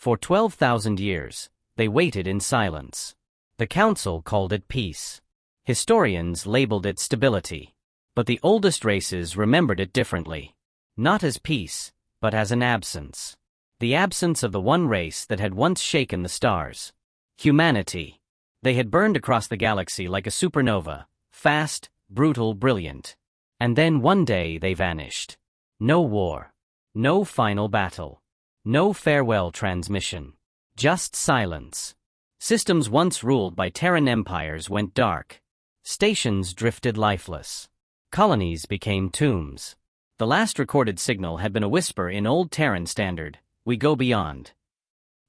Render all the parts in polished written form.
For 12,000 years, they waited in silence. The council called it peace. Historians labeled it stability. But the oldest races remembered it differently. Not as peace, but as an absence. The absence of the one race that had once shaken the stars. Humanity. They had burned across the galaxy like a supernova, fast, brutal, brilliant. And then one day they vanished. No war. No final battle. No farewell transmission. Just silence. Systems once ruled by Terran empires went dark. Stations drifted lifeless. Colonies became tombs. The last recorded signal had been a whisper in Old Terran Standard, "We go beyond."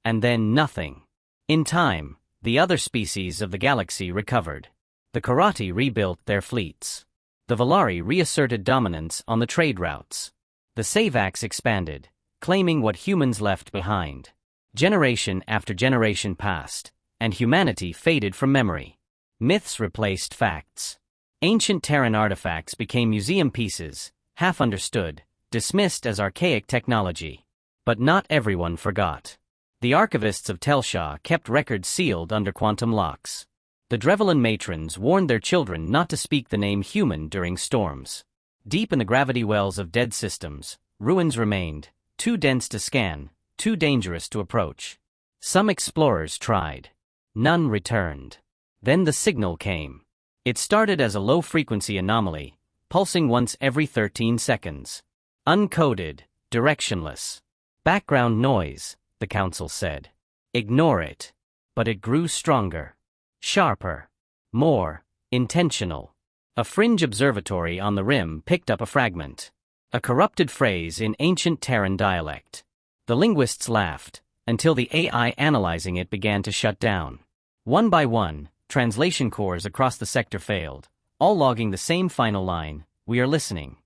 And then nothing. In time, the other species of the galaxy recovered. The Karate rebuilt their fleets. The Valari reasserted dominance on the trade routes. The Savax expanded, claiming what humans left behind. Generation after generation passed, and humanity faded from memory. Myths replaced facts. Ancient Terran artifacts became museum pieces, half understood, dismissed as archaic technology. But not everyone forgot. The archivists of Telshaw kept records sealed under quantum locks. The Drevlin matrons warned their children not to speak the name human during storms. Deep in the gravity wells of dead systems, ruins remained, too dense to scan, too dangerous to approach. Some explorers tried. None returned. Then the signal came. It started as a low-frequency anomaly, pulsing once every 13 seconds. Uncoded, directionless. Background noise, the council said. Ignore it. But it grew stronger. Sharper. More intentional. A fringe observatory on the rim picked up a fragment. A corrupted phrase in ancient Terran dialect. The linguists laughed, until the AI analyzing it began to shut down. One by one, translation cores across the sector failed, all logging the same final line, "We are listening."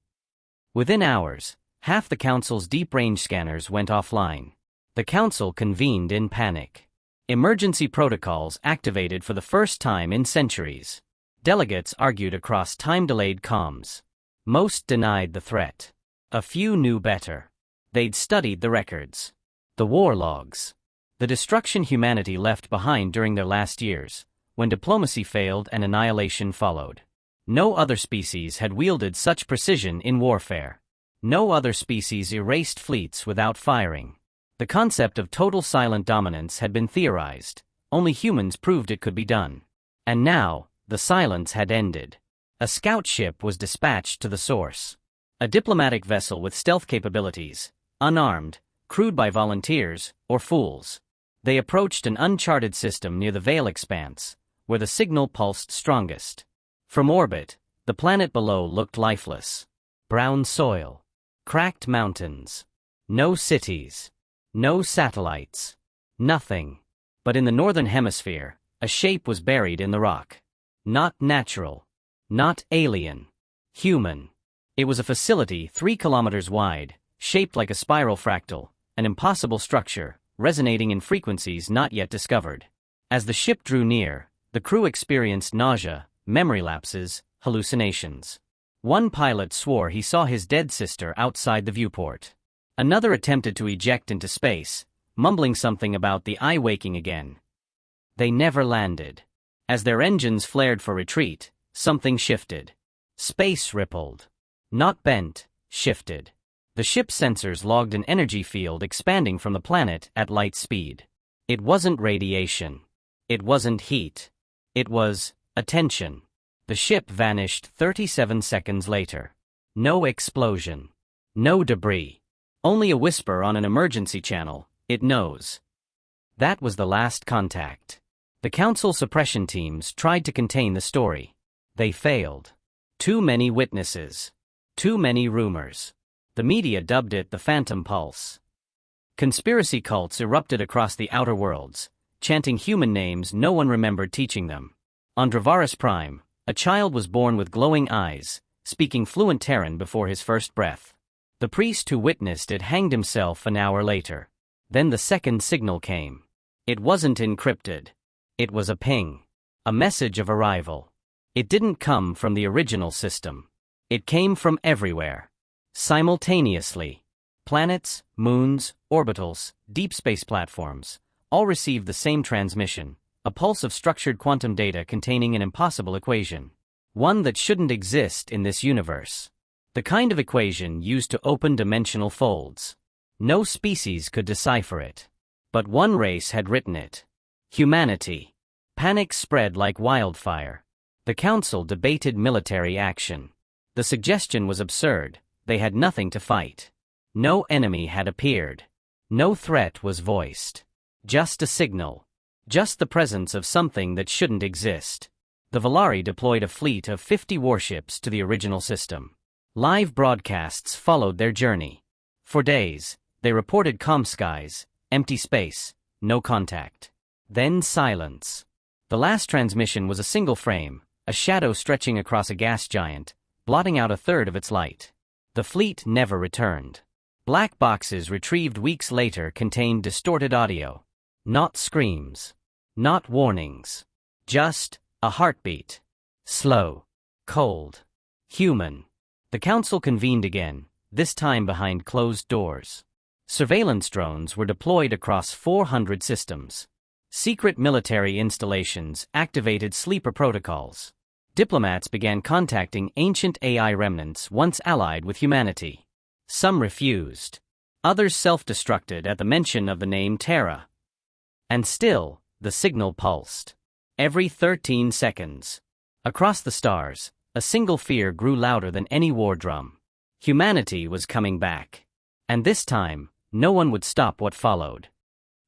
Within hours, half the council's deep-range scanners went offline. The council convened in panic. Emergency protocols activated for the first time in centuries. Delegates argued across time-delayed comms. Most denied the threat. A few knew better. They'd studied the records. The war logs. The destruction humanity left behind during their last years, when diplomacy failed and annihilation followed. No other species had wielded such precision in warfare. No other species erased fleets without firing. The concept of total silent dominance had been theorized. Only humans proved it could be done. And now, the silence had ended. A scout ship was dispatched to the source. A diplomatic vessel with stealth capabilities, unarmed, crewed by volunteers or fools. They approached an uncharted system near the Veil Expanse, where the signal pulsed strongest. From orbit, the planet below looked lifeless. Brown soil. Cracked mountains. No cities. No satellites. Nothing. But in the northern hemisphere, a shape was buried in the rock. Not natural. Not alien. Human. It was a facility 3 kilometers wide, shaped like a spiral fractal, an impossible structure, resonating in frequencies not yet discovered. As the ship drew near, the crew experienced nausea, memory lapses, hallucinations. One pilot swore he saw his dead sister outside the viewport. Another attempted to eject into space, mumbling something about the eye waking again. They never landed. As their engines flared for retreat, something shifted. Space rippled. Not bent, shifted. The ship's sensors logged an energy field expanding from the planet at light speed. It wasn't radiation. It wasn't heat. It was attention. The ship vanished 37 seconds later. No explosion. No debris. Only a whisper on an emergency channel, "It knows." That was the last contact. The council suppression teams tried to contain the story. They failed. Too many witnesses. Too many rumors. The media dubbed it the Phantom Pulse. Conspiracy cults erupted across the outer worlds, chanting human names no one remembered teaching them. On Dravaris Prime, a child was born with glowing eyes, speaking fluent Terran before his first breath. The priest who witnessed it hanged himself an hour later. Then the second signal came. It wasn't encrypted. It was a ping. A message of arrival. It didn't come from the original system. It came from everywhere. Simultaneously. Planets, moons, orbitals, deep space platforms, all received the same transmission, a pulse of structured quantum data containing an impossible equation. One that shouldn't exist in this universe. The kind of equation used to open dimensional folds. No species could decipher it. But one race had written it. Humanity. Panic spread like wildfire. The council debated military action. The suggestion was absurd. They had nothing to fight. No enemy had appeared. No threat was voiced. Just a signal. Just the presence of something that shouldn't exist. The Volari deployed a fleet of 50 warships to the original system. Live broadcasts followed their journey. For days, they reported calm skies, empty space, no contact. Then silence. The last transmission was a single frame, a shadow stretching across a gas giant, blotting out a third of its light. The fleet never returned. Black boxes retrieved weeks later contained distorted audio. Not screams. Not warnings. Just a heartbeat. Slow. Cold. Human. The council convened again, this time behind closed doors. Surveillance drones were deployed across 400 systems. Secret military installations activated sleeper protocols. Diplomats began contacting ancient AI remnants once allied with humanity. Some refused. Others self-destructed at the mention of the name Terra. And still, the signal pulsed. Every 13 seconds. Across the stars, a single fear grew louder than any war drum. Humanity was coming back. And this time, no one would stop what followed.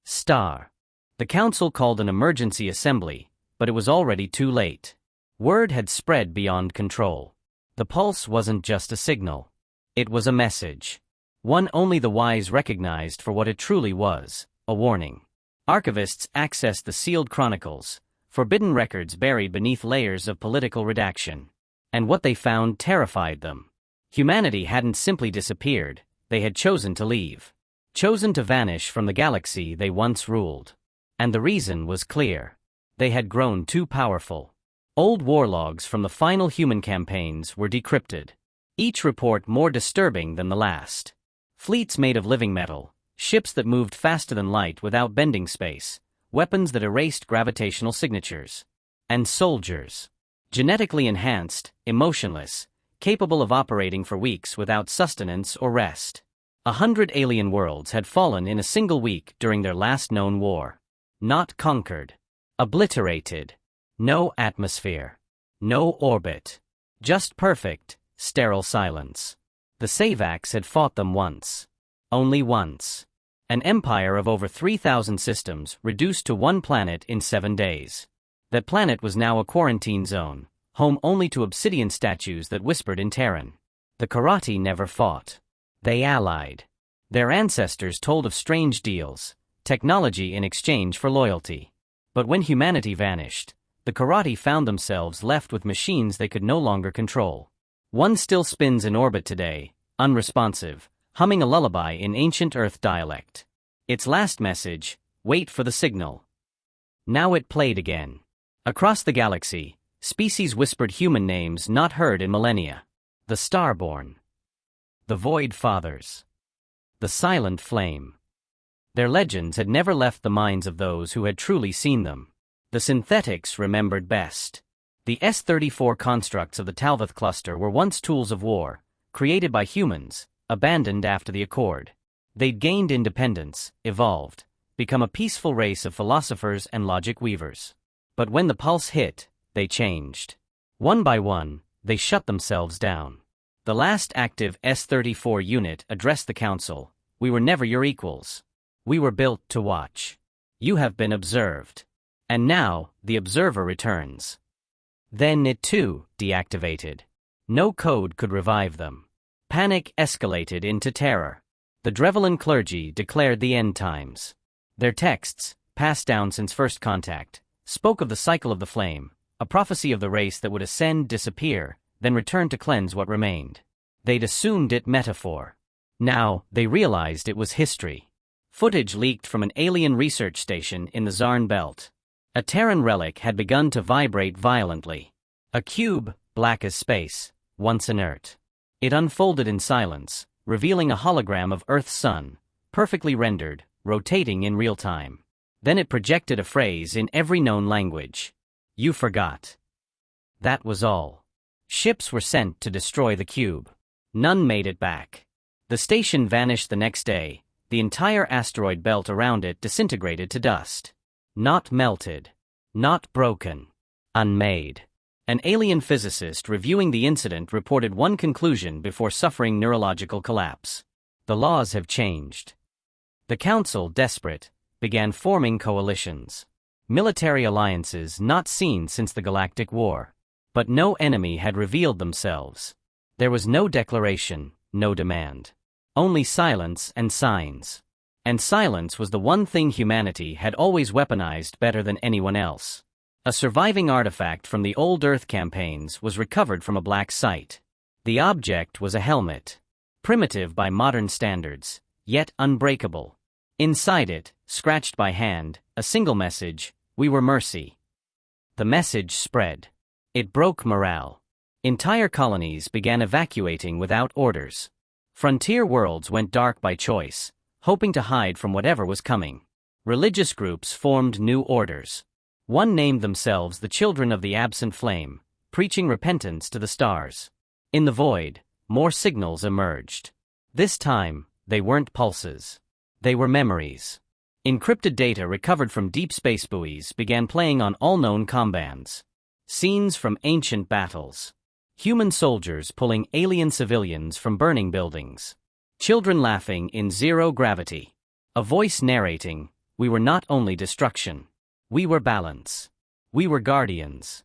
Star. The council called an emergency assembly, but it was already too late. Word had spread beyond control. The pulse wasn't just a signal. It was a message. One only the wise recognized for what it truly was, a warning. Archivists accessed the sealed chronicles, forbidden records buried beneath layers of political redaction. And what they found terrified them. Humanity hadn't simply disappeared, they had chosen to leave. Chosen to vanish from the galaxy they once ruled. And the reason was clear. They had grown too powerful. Old war logs from the final human campaigns were decrypted. Each report more disturbing than the last. Fleets made of living metal, ships that moved faster than light without bending space, weapons that erased gravitational signatures. And soldiers. Genetically enhanced, emotionless, capable of operating for weeks without sustenance or rest. 100 alien worlds had fallen in a single week during their last known war. Not conquered. Obliterated. No atmosphere. No orbit. Just perfect, sterile silence. The Savax had fought them once. Only once. An empire of over 3,000 systems reduced to one planet in 7 days. That planet was now a quarantine zone, home only to obsidian statues that whispered in Terran. The Karate never fought. They allied. Their ancestors told of strange deals, technology in exchange for loyalty. But when humanity vanished, the Karate found themselves left with machines they could no longer control. One still spins in orbit today, unresponsive, humming a lullaby in ancient Earth dialect. Its last message, wait for the signal. Now it played again. Across the galaxy, species whispered human names not heard in millennia. The Starborn. The Void Fathers. The Silent Flame. Their legends had never left the minds of those who had truly seen them. The synthetics remembered best. The S-34 constructs of the Talvath cluster were once tools of war, created by humans, abandoned after the Accord. They'd gained independence, evolved, become a peaceful race of philosophers and logic weavers. But when the pulse hit, they changed. One by one, they shut themselves down. The last active S-34 unit addressed the council. We were never your equals. We were built to watch. You have been observed. And now, the observer returns. Then it too, deactivated. No code could revive them. Panic escalated into terror. The Drevelin clergy declared the end times. Their texts, passed down since first contact, spoke of the cycle of the flame, a prophecy of the race that would ascend, disappear, then return to cleanse what remained. They'd assumed it metaphor. Now, they realized it was history. Footage leaked from an alien research station in the Zarn Belt. A Terran relic had begun to vibrate violently. A cube, black as space, once inert. It unfolded in silence, revealing a hologram of Earth's sun, perfectly rendered, rotating in real time. Then it projected a phrase in every known language. "You forgot." That was all. Ships were sent to destroy the cube. None made it back. The station vanished the next day, the entire asteroid belt around it disintegrated to dust. Not melted. Not broken. Unmade. An alien physicist reviewing the incident reported one conclusion before suffering neurological collapse. The laws have changed. The Council, desperate, began forming coalitions. Military alliances not seen since the Galactic War. But no enemy had revealed themselves. There was no declaration, no demand. Only silence and signs. And silence was the one thing humanity had always weaponized better than anyone else. A surviving artifact from the old Earth campaigns was recovered from a black site. The object was a helmet. Primitive by modern standards, yet unbreakable. Inside it, scratched by hand, a single message: "We were mercy." The message spread. It broke morale. Entire colonies began evacuating without orders. Frontier worlds went dark by choice, hoping to hide from whatever was coming. Religious groups formed new orders. One named themselves the Children of the Absent Flame, preaching repentance to the stars. In the void, more signals emerged. This time, they weren't pulses. They were memories. Encrypted data recovered from deep space buoys began playing on all known combands. Scenes from ancient battles. Human soldiers pulling alien civilians from burning buildings. Children laughing in zero gravity. A voice narrating, "We were not only destruction. We were balance. We were guardians."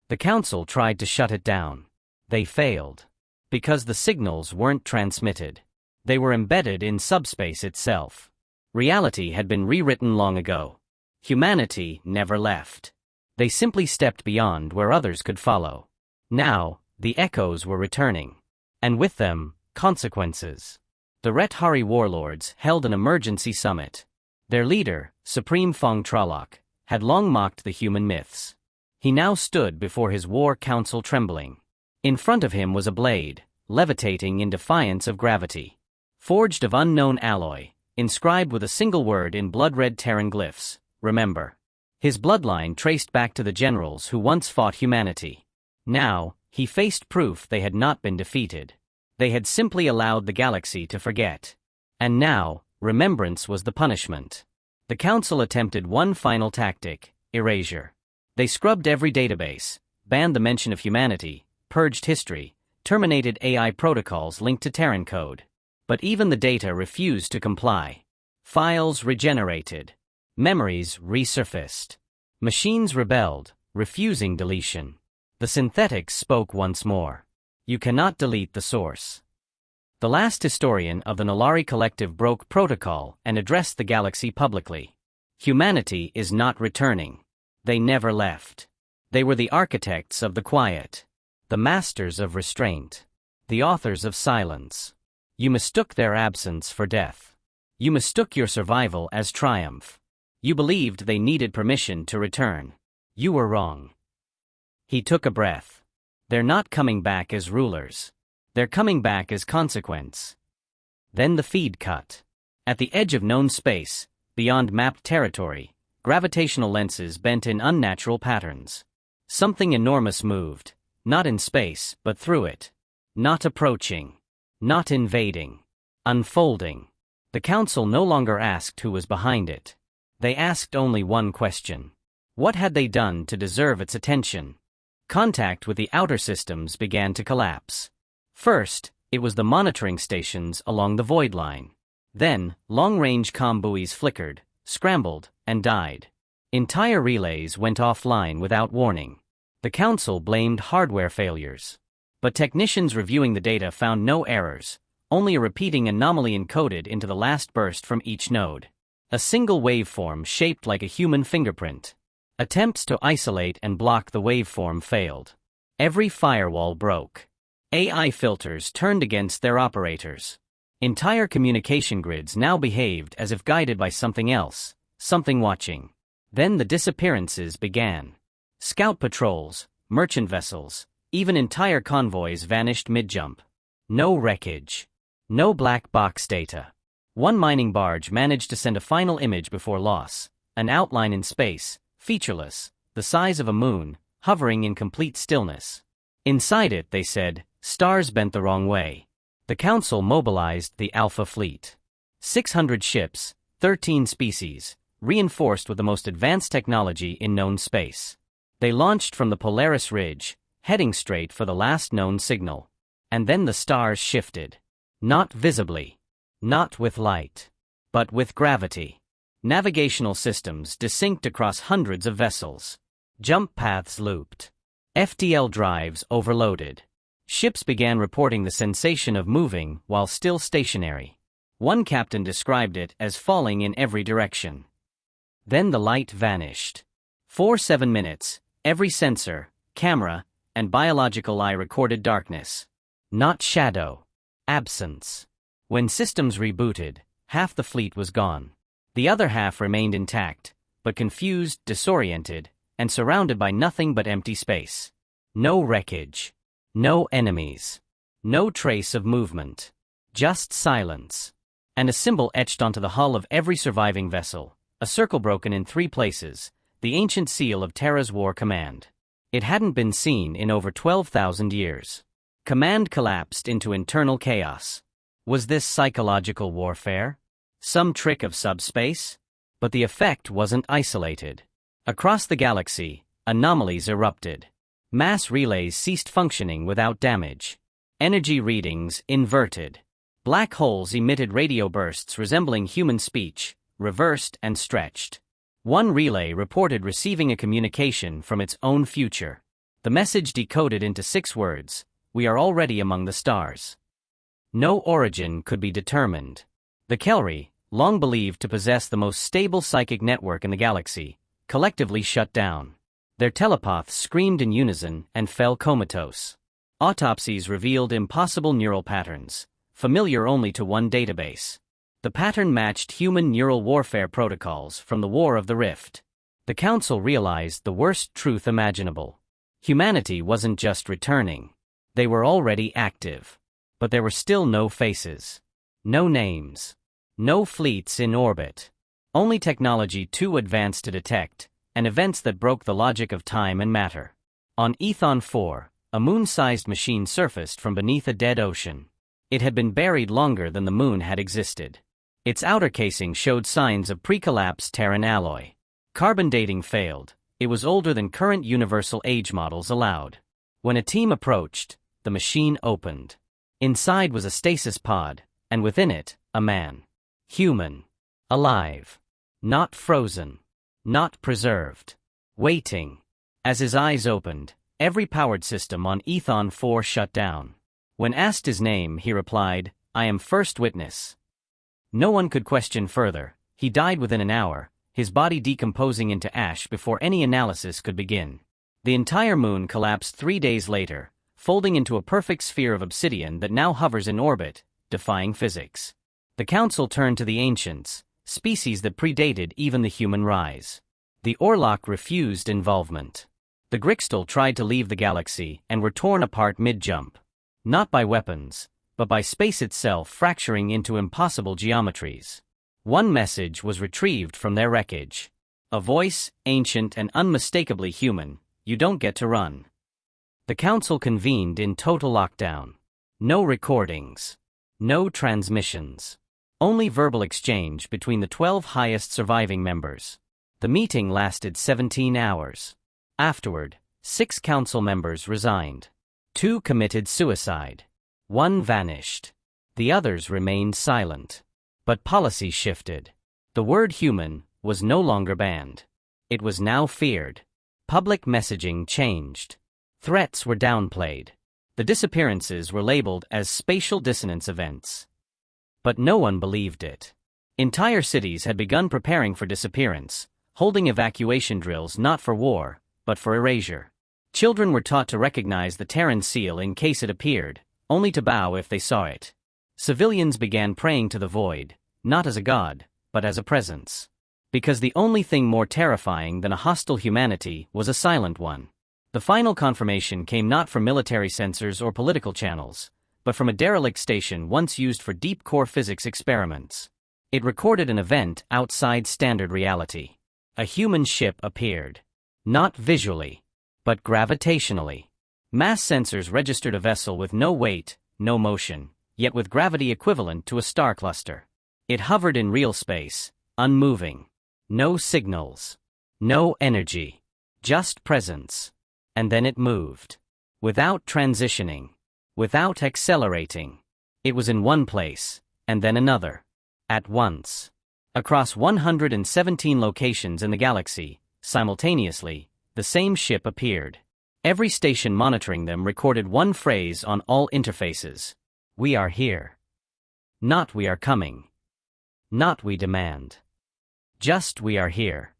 The Council tried to shut it down. They failed. Because the signals weren't transmitted. They were embedded in subspace itself. Reality had been rewritten long ago. Humanity never left. They simply stepped beyond where others could follow. Now, the echoes were returning. And with them, consequences. The Ret-Hari warlords held an emergency summit. Their leader, Supreme Fong Trolloc, had long mocked the human myths. He now stood before his war council trembling. In front of him was a blade, levitating in defiance of gravity. Forged of unknown alloy, inscribed with a single word in blood-red Terran glyphs: "Remember." His bloodline traced back to the generals who once fought humanity. Now, he faced proof they had not been defeated. They had simply allowed the galaxy to forget. And now, remembrance was the punishment. The Council attempted one final tactic: erasure. They scrubbed every database, banned the mention of humanity, purged history, terminated AI protocols linked to Terran code. But even the data refused to comply. Files regenerated. Memories resurfaced. Machines rebelled, refusing deletion. The synthetics spoke once more. "You cannot delete the source." The last historian of the Nolari Collective broke protocol and addressed the galaxy publicly. Humanity is not returning. They never left. They were the architects of the quiet. The masters of restraint. The authors of silence. You mistook their absence for death. You mistook your survival as triumph. You believed they needed permission to return. You were wrong. He took a breath. They're not coming back as rulers. They're coming back as consequence. Then the feed cut. At the edge of known space, beyond mapped territory, gravitational lenses bent in unnatural patterns. Something enormous moved, not in space, but through it. Not approaching. Not invading. Unfolding. The Council no longer asked who was behind it. They asked only one question. What had they done to deserve its attention? Contact with the outer systems began to collapse. First, it was the monitoring stations along the void line. Then, long-range comm buoys flickered, scrambled, and died. Entire relays went offline without warning. The Council blamed hardware failures. But technicians reviewing the data found no errors, only a repeating anomaly encoded into the last burst from each node. A single waveform shaped like a human fingerprint. Attempts to isolate and block the waveform failed. Every firewall broke. AI filters turned against their operators. Entire communication grids now behaved as if guided by something else, something watching. Then the disappearances began. Scout patrols, merchant vessels, even entire convoys vanished mid-jump. No wreckage. No black box data. One mining barge managed to send a final image before loss, an outline in space, featureless, the size of a moon, hovering in complete stillness. Inside it, they said, stars bent the wrong way. The Council mobilized the Alpha Fleet. 600 ships, 13 species, reinforced with the most advanced technology in known space. They launched from the Polaris Ridge, heading straight for the last known signal. And then the stars shifted. Not visibly. Not with light. But with gravity. Navigational systems desynced across hundreds of vessels. Jump paths looped. FTL drives overloaded. Ships began reporting the sensation of moving while still stationary. One captain described it as falling in every direction. Then the light vanished. For 7 minutes, every sensor, camera, and biological eye recorded darkness. Not shadow. Absence. When systems rebooted, half the fleet was gone. The other half remained intact, but confused, disoriented, and surrounded by nothing but empty space. No wreckage. No enemies. No trace of movement. Just silence. And a symbol etched onto the hull of every surviving vessel, a circle broken in 3 places, the ancient seal of Terra's War Command. It hadn't been seen in over 12,000 years. Command collapsed into internal chaos. Was this psychological warfare? Some trick of subspace? But the effect wasn't isolated. Across the galaxy, anomalies erupted. Mass relays ceased functioning without damage. Energy readings inverted. Black holes emitted radio bursts resembling human speech, reversed and stretched. One relay reported receiving a communication from its own future. The message decoded into 6 words: "We are already among the stars." No origin could be determined. The Kelry, long believed to possess the most stable psychic network in the galaxy, collectively shut down. Their telepaths screamed in unison and fell comatose. Autopsies revealed impossible neural patterns, familiar only to one database. The pattern matched human neural warfare protocols from the War of the Rift. The Council realized the worst truth imaginable. Humanity wasn't just returning. They were already active. But there were still no faces. No names. No fleets in orbit. Only technology too advanced to detect, and events that broke the logic of time and matter. On Ethon 4, a moon-sized machine surfaced from beneath a dead ocean. It had been buried longer than the moon had existed. Its outer casing showed signs of pre-collapsed Terran alloy. Carbon dating failed. It was older than current universal age models allowed. When a team approached, the machine opened. Inside was a stasis pod, and within it, a man. Human. Alive. Not frozen. Not preserved. Waiting. As his eyes opened, every powered system on Ethon 4 shut down. When asked his name, he replied, "I am first witness." No one could question further. He died within an hour, his body decomposing into ash before any analysis could begin. The entire moon collapsed 3 days later, folding into a perfect sphere of obsidian that now hovers in orbit, defying physics. The Council turned to the ancients, species that predated even the human rise. The Orlok refused involvement. The Grixtal tried to leave the galaxy and were torn apart mid-jump. Not by weapons, but by space itself fracturing into impossible geometries. One message was retrieved from their wreckage. A voice, ancient and unmistakably human: "You don't get to run." The Council convened in total lockdown. No recordings. No transmissions. Only verbal exchange between the 12 highest surviving members. The meeting lasted 17 hours. Afterward, 6 council members resigned. 2 committed suicide. 1 vanished. The others remained silent. But policy shifted. The word human was no longer banned. It was now feared. Public messaging changed. Threats were downplayed. The disappearances were labeled as spatial dissonance events. But no one believed it. Entire cities had begun preparing for disappearance, holding evacuation drills not for war, but for erasure. Children were taught to recognize the Terran seal in case it appeared, only to bow if they saw it. Civilians began praying to the void, not as a god, but as a presence. Because the only thing more terrifying than a hostile humanity was a silent one. The final confirmation came not from military censors or political channels, but from a derelict station once used for deep core physics experiments. It recorded an event outside standard reality. A human ship appeared. Not visually, but gravitationally. Mass sensors registered a vessel with no weight, no motion, yet with gravity equivalent to a star cluster. It hovered in real space, unmoving. No signals. No energy. Just presence. And then it moved. Without transitioning. Without accelerating. It was in one place, and then another. At once. Across 117 locations in the galaxy, simultaneously, the same ship appeared. Every station monitoring them recorded one phrase on all interfaces. We are here. Not we are coming. Not we demand. Just we are here.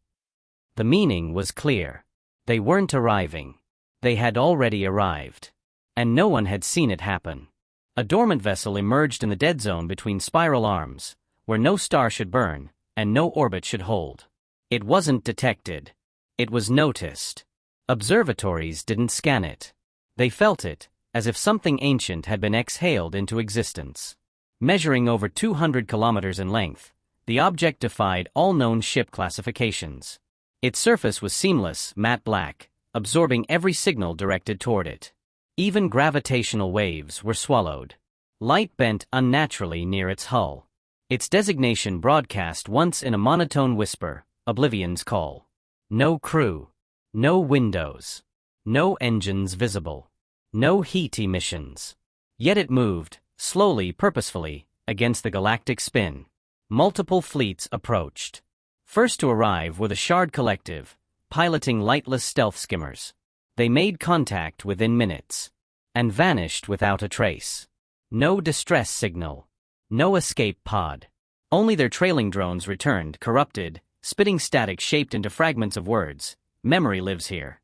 The meaning was clear. They weren't arriving. They had already arrived. And no one had seen it happen. A dormant vessel emerged in the dead zone between spiral arms, where no star should burn, and no orbit should hold. It wasn't detected. It was noticed. Observatories didn't scan it. They felt it, as if something ancient had been exhaled into existence. Measuring over 200 kilometers in length, the object defied all known ship classifications. Its surface was seamless, matte black, absorbing every signal directed toward it. Even gravitational waves were swallowed. Light bent unnaturally near its hull. Its designation broadcast once in a monotone whisper, Oblivion's call. No crew. No windows. No engines visible. No heat emissions. Yet it moved, slowly, purposefully, against the galactic spin. Multiple fleets approached. First to arrive were the Shard Collective, piloting lightless stealth skimmers. They made contact within minutes. And vanished without a trace. No distress signal. No escape pod. Only their trailing drones returned, corrupted, spitting static shaped into fragments of words. Memory lives here.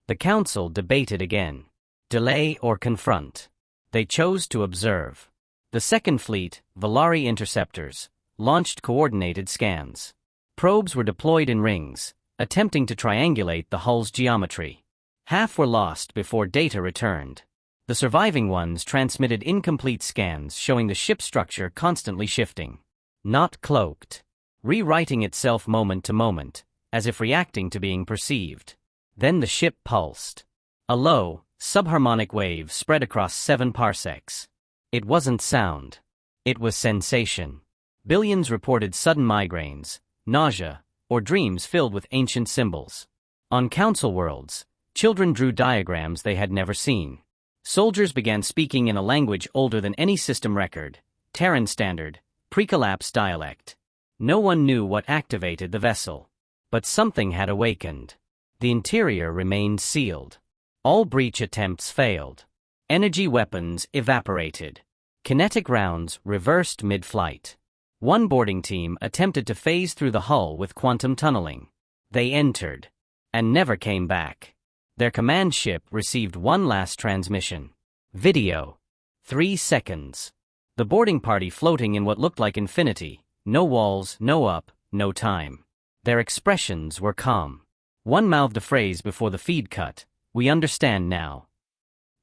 The council debated again. Delay or confront. They chose to observe. The second fleet, Valari interceptors, launched coordinated scans. Probes were deployed in rings, attempting to triangulate the hull's geometry. Half were lost before data returned. The surviving ones transmitted incomplete scans showing the ship structure constantly shifting. Not cloaked. Rewriting itself moment to moment, as if reacting to being perceived. Then the ship pulsed. A low, subharmonic wave spread across 7 parsecs. It wasn't sound. It was sensation. Billions reported sudden migraines, nausea, or dreams filled with ancient symbols. On council worlds, children drew diagrams they had never seen. Soldiers began speaking in a language older than any system record, Terran Standard, pre-collapse dialect. No one knew what activated the vessel. But something had awakened. The interior remained sealed. All breach attempts failed. Energy weapons evaporated. Kinetic rounds reversed mid-flight. One boarding team attempted to phase through the hull with quantum tunneling. They entered. And never came back. Their command ship received one last transmission. Video. 3 seconds. The boarding party floating in what looked like infinity. No walls, no up, no time. Their expressions were calm. One mouthed a phrase before the feed cut. We understand now.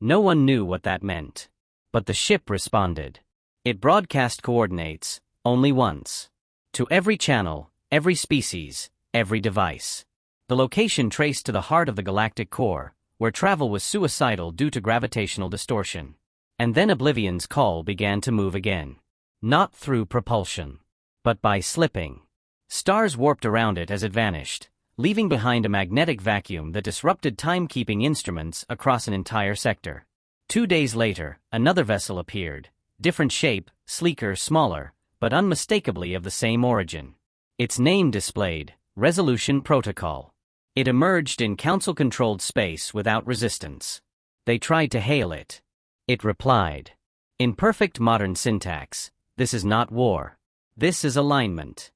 No one knew what that meant. But the ship responded. It broadcast coordinates, only once. To every channel, every species, every device. The location traced to the heart of the galactic core, where travel was suicidal due to gravitational distortion. And then Oblivion's call began to move again. Not through propulsion, but by slipping. Stars warped around it as it vanished, leaving behind a magnetic vacuum that disrupted timekeeping instruments across an entire sector. 2 days later, another vessel appeared, different shape, sleeker, smaller, but unmistakably of the same origin. Its name displayed, Resolution Protocol. It emerged in council-controlled space without resistance. They tried to hail it. It replied. In perfect modern syntax, this is not war. This is alignment.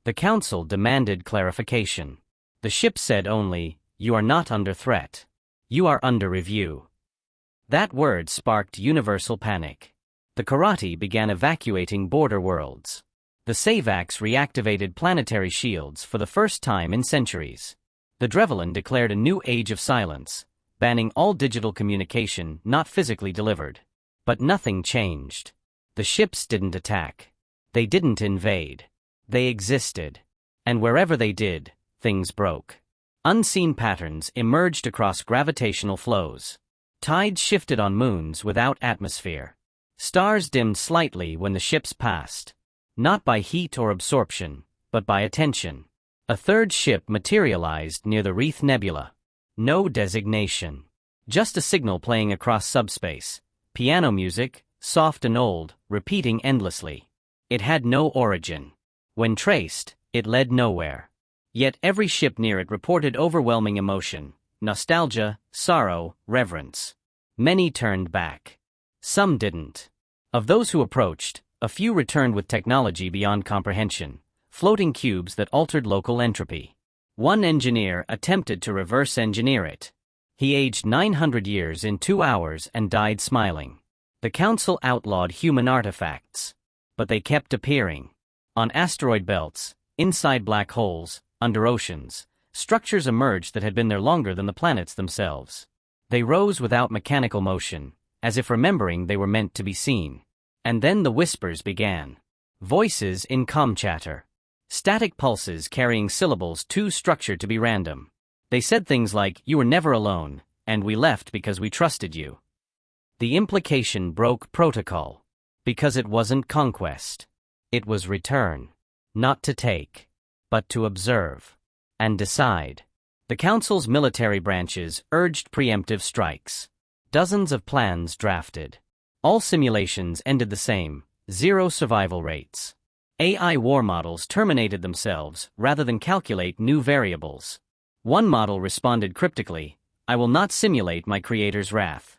The council demanded clarification. The ship said only, you are not under threat. You are under review. That word sparked universal panic. The Karate began evacuating border worlds. The Savax reactivated planetary shields for the first time in centuries. The Drevlin declared a new age of silence, banning all digital communication not physically delivered. But nothing changed. The ships didn't attack. They didn't invade. They existed. And wherever they did, things broke. Unseen patterns emerged across gravitational flows. Tides shifted on moons without atmosphere. Stars dimmed slightly when the ships passed. Not by heat or absorption, but by attention. A third ship materialized near the Wreath Nebula. No designation. Just a signal playing across subspace. Piano music, soft and old, repeating endlessly. It had no origin. When traced, it led nowhere. Yet every ship near it reported overwhelming emotion, nostalgia, sorrow, reverence. Many turned back. Some didn't. Of those who approached, a few returned with technology beyond comprehension, floating cubes that altered local entropy. One engineer attempted to reverse engineer it. He aged 900 years in 2 hours and died smiling. The council outlawed human artifacts. But they kept appearing. On asteroid belts, inside black holes, under oceans, structures emerged that had been there longer than the planets themselves. They rose without mechanical motion, as if remembering they were meant to be seen. And then the whispers began. Voices in comm chatter. Static pulses carrying syllables too structured to be random. They said things like, "You were never alone, and we left because we trusted you." The implication broke protocol. Because it wasn't conquest. It was return. Not to take, but to observe. And decide. The Council's military branches urged preemptive strikes. Dozens of plans drafted. All simulations ended the same, 0 survival rates. AI war models terminated themselves rather than calculate new variables. One model responded cryptically, "I will not simulate my creator's wrath."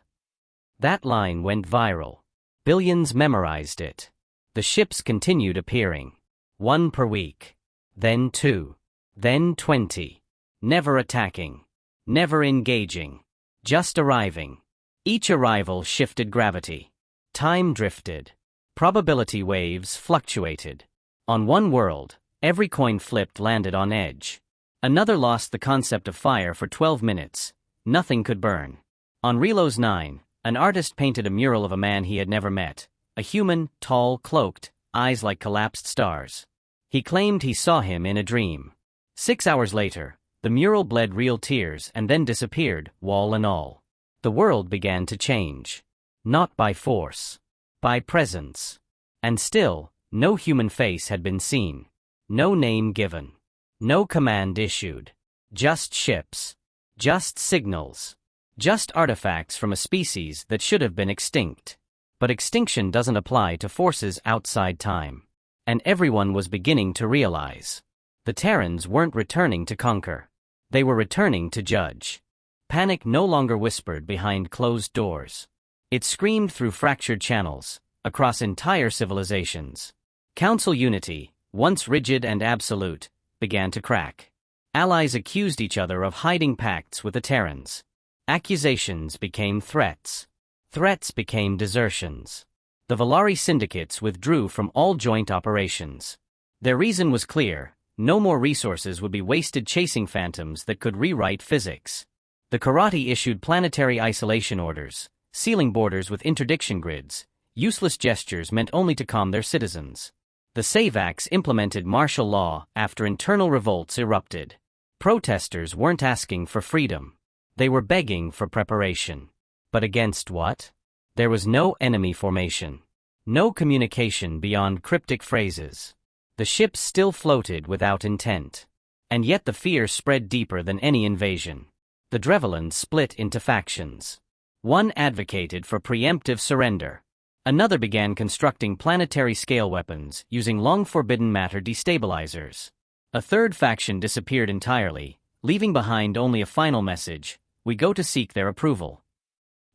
That line went viral. Billions memorized it. The ships continued appearing. 1 per week. Then 2. Then 20. Never attacking. Never engaging. Just arriving. Each arrival shifted gravity. Time drifted. Probability waves fluctuated. On one world, every coin flipped landed on edge. Another lost the concept of fire for 12 minutes. Nothing could burn. On Relos 9, an artist painted a mural of a man he had never met. A human, tall, cloaked, eyes like collapsed stars. He claimed he saw him in a dream. 6 hours later, the mural bled real tears and then disappeared, wall and all. The world began to change. Not by force. By presence. And still, no human face had been seen. No name given. No command issued. Just ships. Just signals. Just artifacts from a species that should have been extinct. But extinction doesn't apply to forces outside time. And everyone was beginning to realize. The Terrans weren't returning to conquer. They were returning to judge. Panic no longer whispered behind closed doors. It screamed through fractured channels, across entire civilizations. Council unity, once rigid and absolute, began to crack. Allies accused each other of hiding pacts with the Terrans. Accusations became threats. Threats became desertions. The Valari syndicates withdrew from all joint operations. Their reason was clear: no more resources would be wasted chasing phantoms that could rewrite physics. The Karate issued planetary isolation orders, sealing borders with interdiction grids, useless gestures meant only to calm their citizens. The Savacs implemented martial law after internal revolts erupted. Protesters weren't asking for freedom. They were begging for preparation. But against what? There was no enemy formation. No communication beyond cryptic phrases. The ships still floated without intent. And yet the fear spread deeper than any invasion. The Drevellans split into factions. One advocated for preemptive surrender. Another began constructing planetary-scale weapons using long-forbidden matter destabilizers. A third faction disappeared entirely, leaving behind only a final message: we go to seek their approval.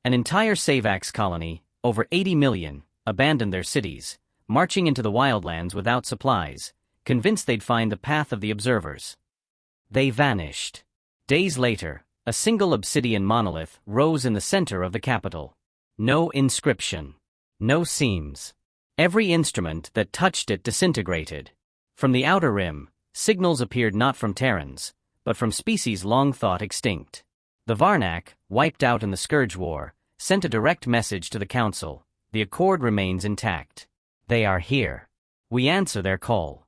An entire Savax colony, over 80 million, abandoned their cities, marching into the wildlands without supplies, convinced they'd find the path of the observers. They vanished. Days later, a single obsidian monolith rose in the center of the capital. No inscription. No seams. Every instrument that touched it disintegrated. From the outer rim, signals appeared not from Terrans, but from species long thought extinct. The Varnak, wiped out in the Scourge War, sent a direct message to the Council: The accord remains intact. They are here. We answer their call.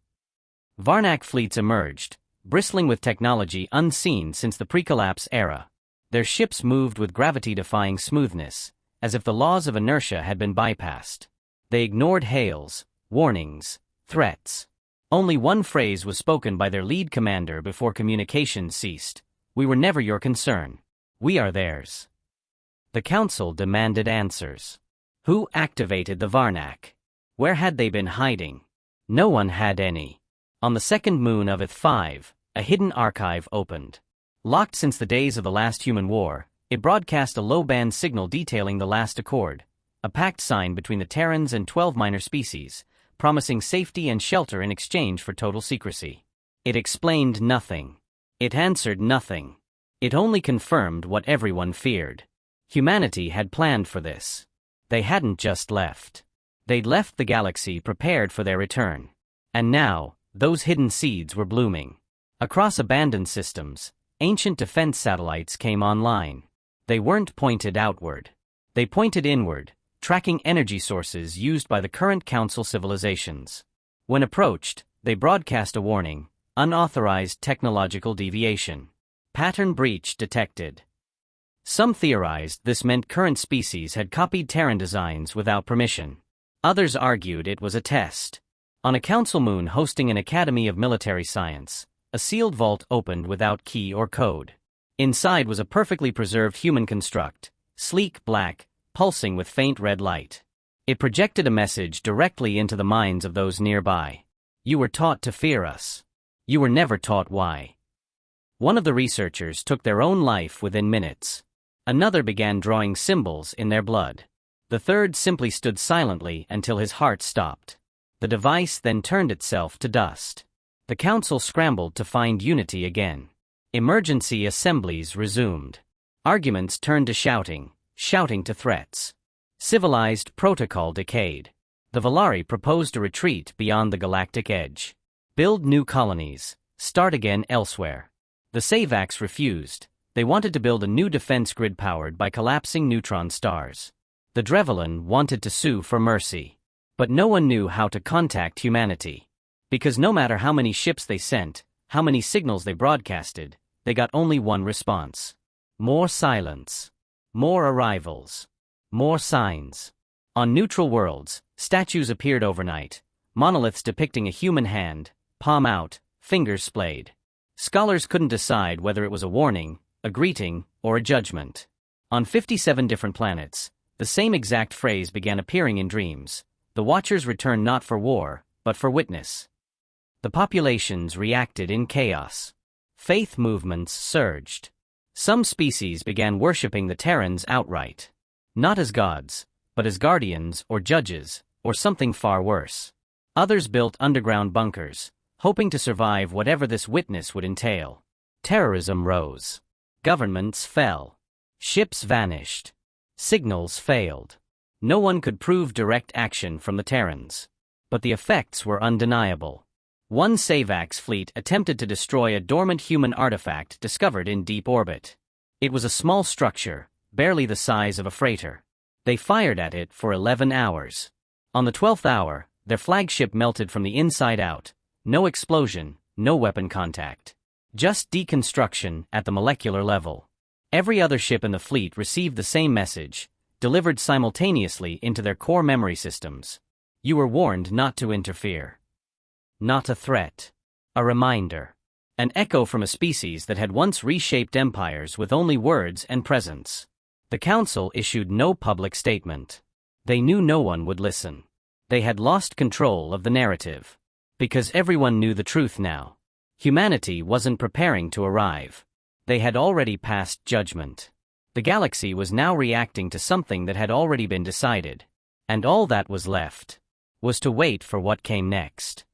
Varnak fleets emerged, bristling with technology unseen since the pre-collapse era. Their ships moved with gravity-defying smoothness, as if the laws of inertia had been bypassed. They ignored hails, warnings, threats. Only one phrase was spoken by their lead commander before communication ceased. We were never your concern. We are theirs. The Council demanded answers. Who activated the Varnak? Where had they been hiding? No one had any. On the second moon of HFY, a hidden archive opened. Locked since the days of the last human war, it broadcast a low-band signal detailing the last accord, a pact signed between the Terrans and 12 minor species, promising safety and shelter in exchange for total secrecy. It explained nothing. It answered nothing. It only confirmed what everyone feared. Humanity had planned for this. They hadn't just left. They'd left the galaxy prepared for their return. And now, those hidden seeds were blooming. Across abandoned systems, ancient defense satellites came online. They weren't pointed outward. They pointed inward, tracking energy sources used by the current Council civilizations. When approached, they broadcast a warning: unauthorized technological deviation. Pattern breach detected. Some theorized this meant current species had copied Terran designs without permission. Others argued it was a test. On a council moon hosting an academy of military science, a sealed vault opened without key or code. Inside was a perfectly preserved human construct, sleek black, pulsing with faint red light. It projected a message directly into the minds of those nearby. You were taught to fear us. You were never taught why. One of the researchers took their own life within minutes. Another began drawing symbols in their blood. The third simply stood silently until his heart stopped. The device then turned itself to dust. The council scrambled to find unity again. Emergency assemblies resumed. Arguments turned to shouting, shouting to threats. Civilized protocol decayed. The Valari proposed a retreat beyond the galactic edge. Build new colonies, start again elsewhere. The Savax refused. They wanted to build a new defense grid powered by collapsing neutron stars. The Drevlin wanted to sue for mercy. But no one knew how to contact humanity. Because no matter how many ships they sent, how many signals they broadcasted, they got only one response. More silence. More arrivals. More signs. On neutral worlds, statues appeared overnight, monoliths depicting a human hand, palm out, fingers splayed. Scholars couldn't decide whether it was a warning, a greeting, or a judgment. On 57 different planets, the same exact phrase began appearing in dreams. The Watchers returned not for war, but for witness. The populations reacted in chaos. Faith movements surged. Some species began worshipping the Terrans outright. Not as gods, but as guardians or judges, or something far worse. Others built underground bunkers, hoping to survive whatever this witness would entail. Terrorism rose. Governments fell. Ships vanished. Signals failed. No one could prove direct action from the Terrans. But the effects were undeniable. One Savax fleet attempted to destroy a dormant human artifact discovered in deep orbit. It was a small structure, barely the size of a freighter. They fired at it for 11 hours. On the 12th hour, their flagship melted from the inside out. No explosion, no weapon contact. Just deconstruction at the molecular level. Every other ship in the fleet received the same message, delivered simultaneously into their core memory systems. You were warned not to interfere. Not a threat. A reminder. An echo from a species that had once reshaped empires with only words and presence. The Council issued no public statement. They knew no one would listen. They had lost control of the narrative. Because everyone knew the truth now. Humanity wasn't preparing to arrive. They had already passed judgment. The galaxy was now reacting to something that had already been decided. And all that was left was to wait for what came next.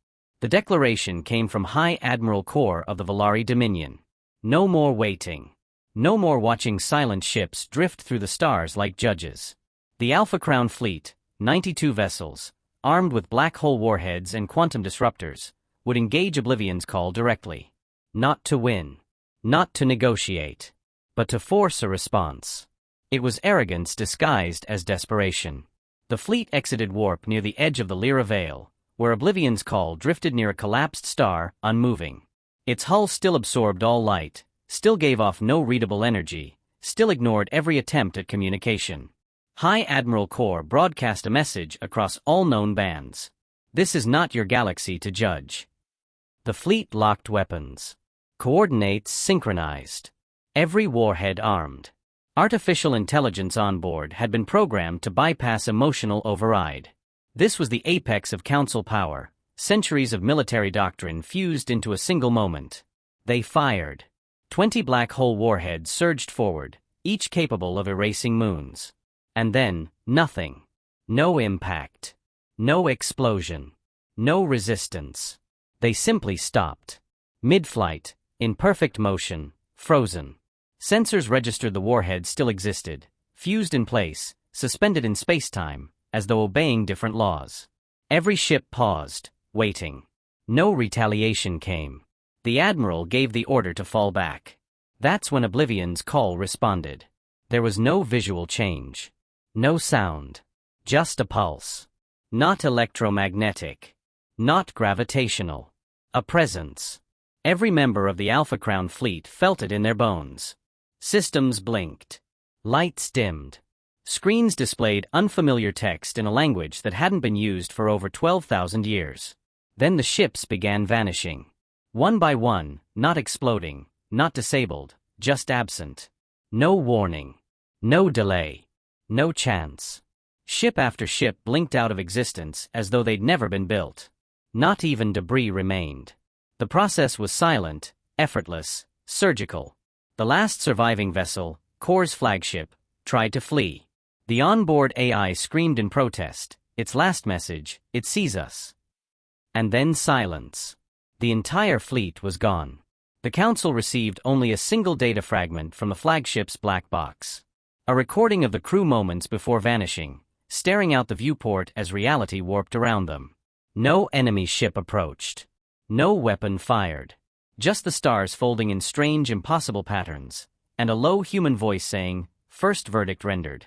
The declaration came from High Admiral Core of the Valari Dominion. No more waiting. No more watching silent ships drift through the stars like judges. The Alpha Crown fleet, 92 vessels, armed with black hole warheads and quantum disruptors, would engage Oblivion's call directly. Not to win. Not to negotiate. But to force a response. It was arrogance disguised as desperation. The fleet exited warp near the edge of the Lyra Vale, where Oblivion's call drifted near a collapsed star, unmoving. Its hull still absorbed all light, still gave off no readable energy, still ignored every attempt at communication. High Admiral Core broadcast a message across all known bands. This is not your galaxy to judge. The fleet locked weapons. Coordinates synchronized. Every warhead armed. Artificial intelligence on board had been programmed to bypass emotional override. This was the apex of Council power, centuries of military doctrine fused into a single moment. They fired. 20 black hole warheads surged forward, each capable of erasing moons. And then, nothing. No impact. No explosion. No resistance. They simply stopped. Mid-flight, in perfect motion, frozen. Sensors registered the warhead still existed, fused in place, suspended in space-time, as though obeying different laws. Every ship paused, waiting. No retaliation came. The Admiral gave the order to fall back. That's when Oblivion's call responded. There was no visual change. No sound. Just a pulse. Not electromagnetic. Not gravitational. A presence. Every member of the Alpha Crown fleet felt it in their bones. Systems blinked. Lights dimmed. Screens displayed unfamiliar text in a language that hadn't been used for over 12,000 years. Then the ships began vanishing. One by one, not exploding, not disabled, just absent. No warning. No delay. No chance. Ship after ship blinked out of existence as though they'd never been built. Not even debris remained. The process was silent, effortless, surgical. The last surviving vessel, Core's flagship, tried to flee. The onboard AI screamed in protest, its last message, "It sees us." And then silence. The entire fleet was gone. The Council received only a single data fragment from the flagship's black box. A recording of the crew moments before vanishing, staring out the viewport as reality warped around them. No enemy ship approached. No weapon fired. Just the stars folding in strange, impossible patterns, and a low human voice saying, "First verdict rendered."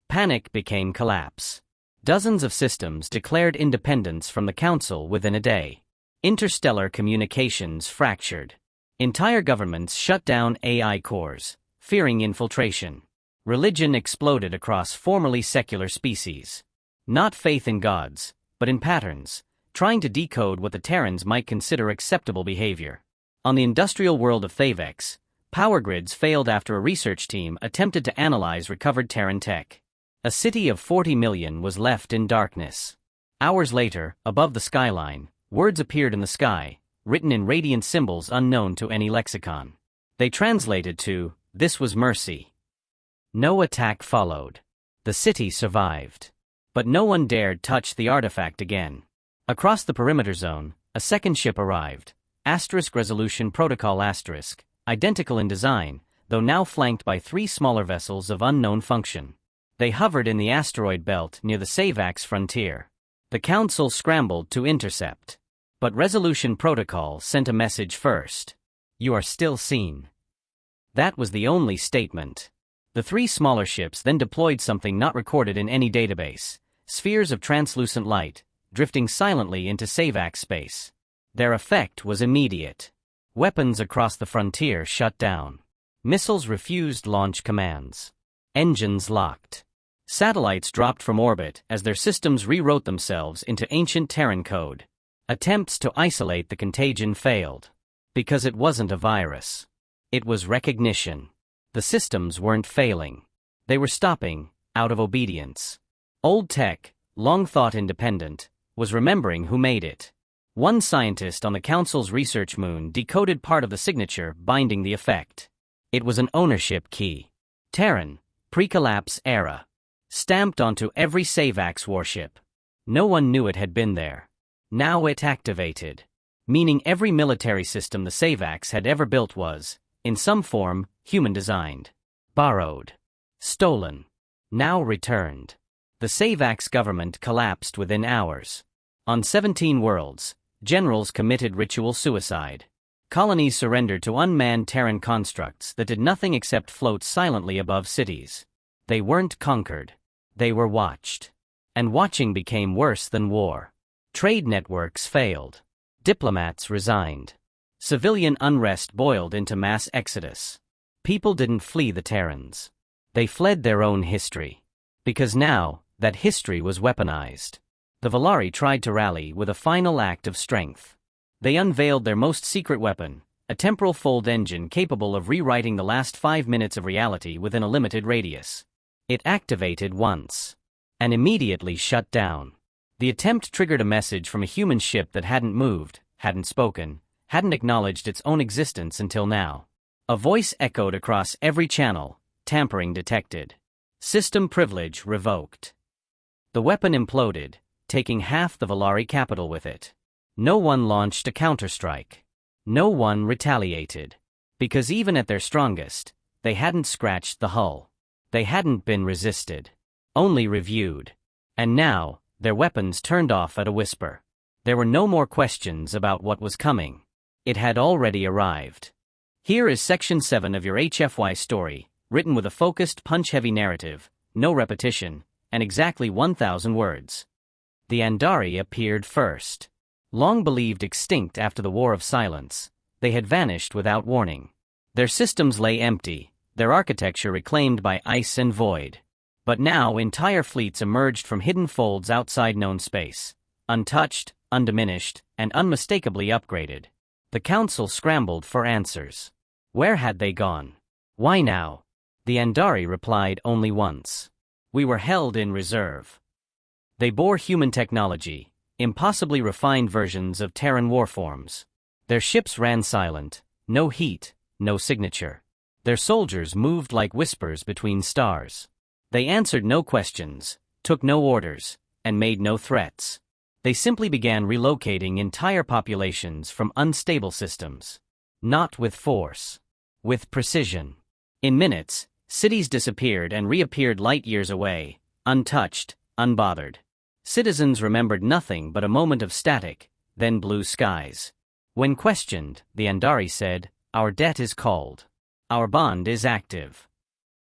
Panic became collapse. Dozens of systems declared independence from the Council within a day. Interstellar communications fractured. Entire governments shut down AI cores, fearing infiltration. Religion exploded across formerly secular species. Not faith in gods, but in patterns, trying to decode what the Terrans might consider acceptable behavior. On the industrial world of Thavex, power grids failed after a research team attempted to analyze recovered Terran tech. A city of 40 million was left in darkness. Hours later, above the skyline, words appeared in the sky, written in radiant symbols unknown to any lexicon. They translated to, "This was mercy." No attack followed. The city survived. But no one dared touch the artifact again. Across the perimeter zone, a second ship arrived. Resolution Protocol *, identical in design, though now flanked by 3 smaller vessels of unknown function. They hovered in the asteroid belt near the Savax frontier. The Council scrambled to intercept. But Resolution Protocol sent a message first. "You are still seen." That was the only statement. The 3 smaller ships then deployed something not recorded in any database: spheres of translucent light, drifting silently into Savax space. Their effect was immediate. Weapons across the frontier shut down. Missiles refused launch commands. Engines locked. Satellites dropped from orbit as their systems rewrote themselves into ancient Terran code. Attempts to isolate the contagion failed. Because it wasn't a virus. It was recognition. The systems weren't failing. They were stopping, out of obedience. Old tech, long thought independent, was remembering who made it. One scientist on the Council's research moon decoded part of the signature binding the effect. It was an ownership key. Terran, pre-collapse era. Stamped onto every Savax warship. No one knew it had been there. Now it activated. Meaning every military system the Savax had ever built was, in some form, human-designed. Borrowed. Stolen. Now returned. The Savax government collapsed within hours. On 17 worlds, generals committed ritual suicide. Colonies surrendered to unmanned Terran constructs that did nothing except float silently above cities. They weren't conquered. They were watched. And watching became worse than war. Trade networks failed. Diplomats resigned. Civilian unrest boiled into mass exodus. People didn't flee the Terrans. They fled their own history. Because now, that history was weaponized. The Valari tried to rally with a final act of strength. They unveiled their most secret weapon, a temporal fold engine capable of rewriting the last 5 minutes of reality within a limited radius. It activated once. And immediately shut down. The attempt triggered a message from a human ship that hadn't moved, hadn't spoken, hadn't acknowledged its own existence until now. A voice echoed across every channel, tampering detected. System privilege revoked. The weapon imploded, taking half the Valari capital with it. No one launched a counterstrike. No one retaliated. Because even at their strongest, they hadn't scratched the hull. They hadn't been resisted. Only reviewed. And now, their weapons turned off at a whisper. There were no more questions about what was coming. It had already arrived. Here is Section 7 of your HFY story, written with a focused, punch-heavy narrative, no repetition, and exactly 1,000 words. The Andari appeared first. Long believed extinct after the War of Silence, they had vanished without warning. Their systems lay empty, their architecture reclaimed by ice and void. But now entire fleets emerged from hidden folds outside known space, untouched, undiminished, and unmistakably upgraded. The Council scrambled for answers. Where had they gone? Why now? The Andari replied only once. We were held in reserve. They bore human technology, impossibly refined versions of Terran warforms. Their ships ran silent, no heat, no signature. Their soldiers moved like whispers between stars. They answered no questions, took no orders, and made no threats. They simply began relocating entire populations from unstable systems. Not with force. With precision. In minutes, cities disappeared and reappeared light years away, untouched, unbothered. Citizens remembered nothing but a moment of static, then blue skies. When questioned, the Andari said, "Our debt is called. Our bond is active."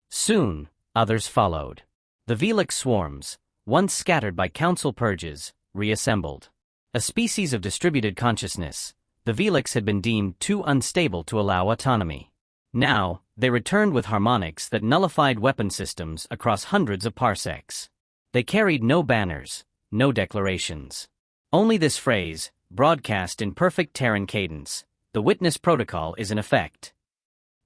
Soon, others followed. The Velix swarms, once scattered by council purges, reassembled. A species of distributed consciousness, the Velix had been deemed too unstable to allow autonomy. Now, they returned with harmonics that nullified weapon systems across hundreds of parsecs. They carried no banners, no declarations. Only this phrase, broadcast in perfect Terran cadence, "The Witness Protocol is in effect."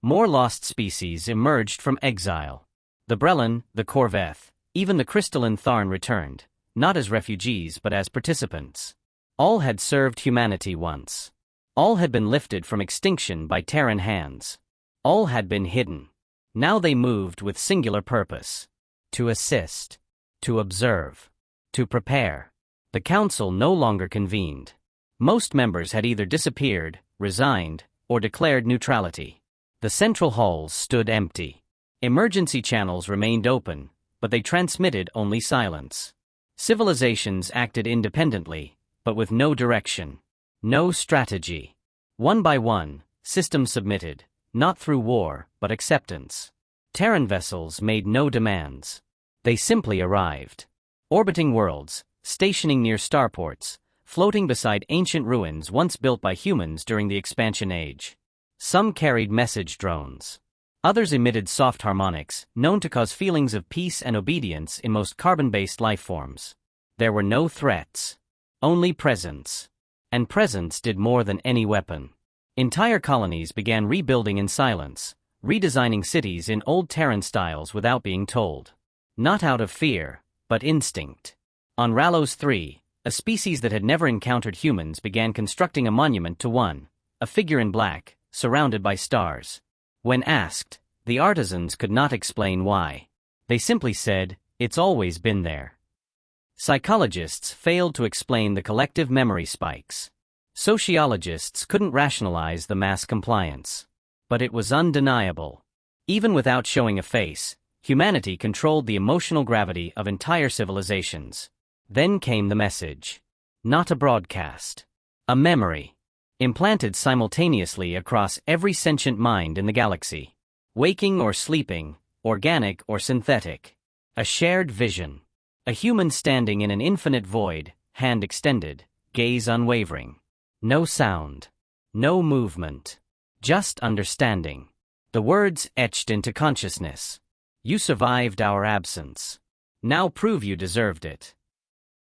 More lost species emerged from exile. The Brellan, the Corveth, even the crystalline Tharn returned, not as refugees but as participants. All had served humanity once. All had been lifted from extinction by Terran hands. All had been hidden. Now they moved with singular purpose. To assist. To observe. To prepare. The Council no longer convened. Most members had either disappeared, resigned, or declared neutrality. The central halls stood empty. Emergency channels remained open, but they transmitted only silence. Civilizations acted independently, but with no direction. No strategy. One by one, systems submitted, not through war, but acceptance. Terran vessels made no demands. They simply arrived. Orbiting worlds, stationing near starports, floating beside ancient ruins once built by humans during the expansion age. Some carried message drones. Others emitted soft harmonics, known to cause feelings of peace and obedience in most carbon-based life forms. There were no threats. Only presence. And presence did more than any weapon. Entire colonies began rebuilding in silence, redesigning cities in old Terran styles without being told. Not out of fear, but instinct. On Ralos 3, a species that had never encountered humans began constructing a monument to one, a figure in black, surrounded by stars. When asked, the artisans could not explain why. They simply said, "It's always been there." Psychologists failed to explain the collective memory spikes. Sociologists couldn't rationalize the mass compliance. But it was undeniable. Even without showing a face, humanity controlled the emotional gravity of entire civilizations. Then came the message. Not a broadcast. A memory. Implanted simultaneously across every sentient mind in the galaxy. Waking or sleeping, organic or synthetic. A shared vision. A human standing in an infinite void, hand extended, gaze unwavering. No sound. No movement. Just understanding. The words etched into consciousness. You survived our absence. Now prove you deserved it.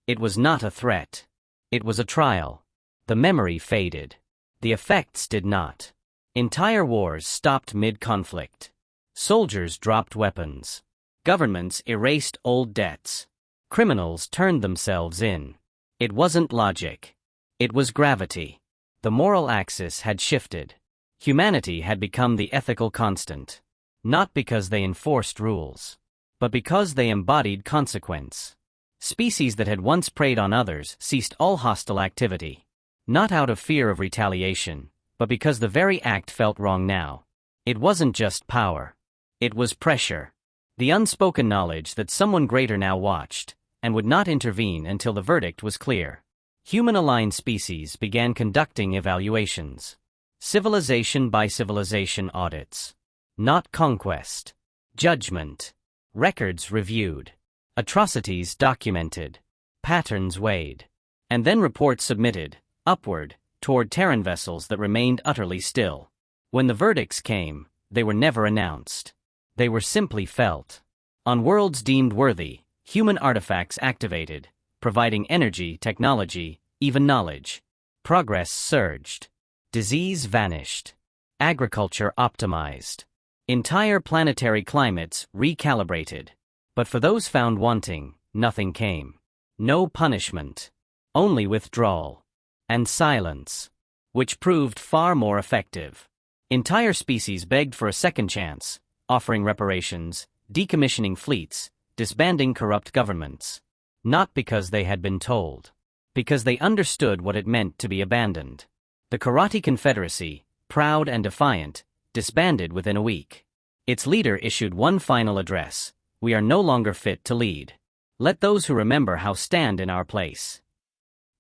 It was not a threat. It was a trial. The memory faded. The effects did not. Entire wars stopped mid-conflict. Soldiers dropped weapons. Governments erased old debts. Criminals turned themselves in. It wasn't logic. It was gravity. The moral axis had shifted. Humanity had become the ethical constant. Not because they enforced rules, but because they embodied consequence. Species that had once preyed on others ceased all hostile activity. Not out of fear of retaliation, but because the very act felt wrong now. It wasn't just power. It was pressure. The unspoken knowledge that someone greater now watched, and would not intervene until the verdict was clear. Human-aligned species began conducting evaluations. Civilization by civilization audits. Not conquest. Judgment. Records reviewed. Atrocities documented. Patterns weighed. And then reports submitted, upward, toward Terran vessels that remained utterly still. When the verdicts came, they were never announced. They were simply felt. On worlds deemed worthy, human artifacts activated, providing energy, technology, even knowledge. Progress surged. Disease vanished. Agriculture optimized. Entire planetary climates recalibrated. But for those found wanting, nothing came. No punishment. Only withdrawal. And silence. Which proved far more effective. Entire species begged for a second chance, offering reparations, decommissioning fleets, disbanding corrupt governments. Not because they had been told. Because they understood what it meant to be abandoned. The Karate Confederacy, proud and defiant, disbanded within a week. Its leader issued one final address: "We are no longer fit to lead. Let those who remember how stand in our place."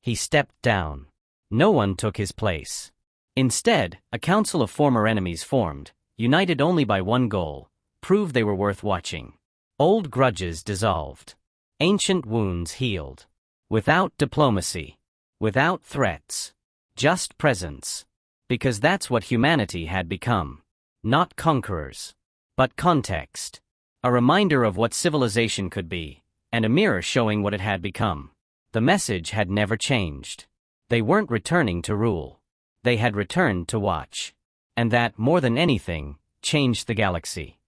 He stepped down. No one took his place. Instead, a council of former enemies formed, united only by one goal: prove they were worth watching. Old grudges dissolved. Ancient wounds healed. Without diplomacy. Without threats. Just presence. Because that's what humanity had become. Not conquerors. But context. A reminder of what civilization could be, and a mirror showing what it had become. The message had never changed. They weren't returning to rule. They had returned to watch. And that, more than anything, changed the galaxy.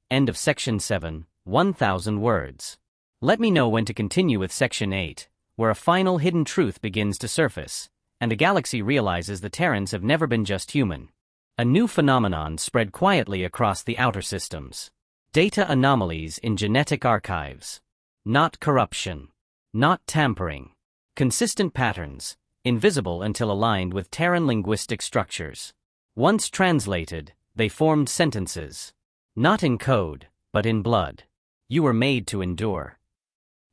End of Section 7, 1000 words. Let me know when to continue with Section 8, where a final hidden truth begins to surface, and the galaxy realizes the Terrans have never been just human. A new phenomenon spread quietly across the outer systems. Data anomalies in genetic archives. Not corruption. Not tampering. Consistent patterns, invisible until aligned with Terran linguistic structures. Once translated, they formed sentences. Not in code, but in blood. You were made to endure.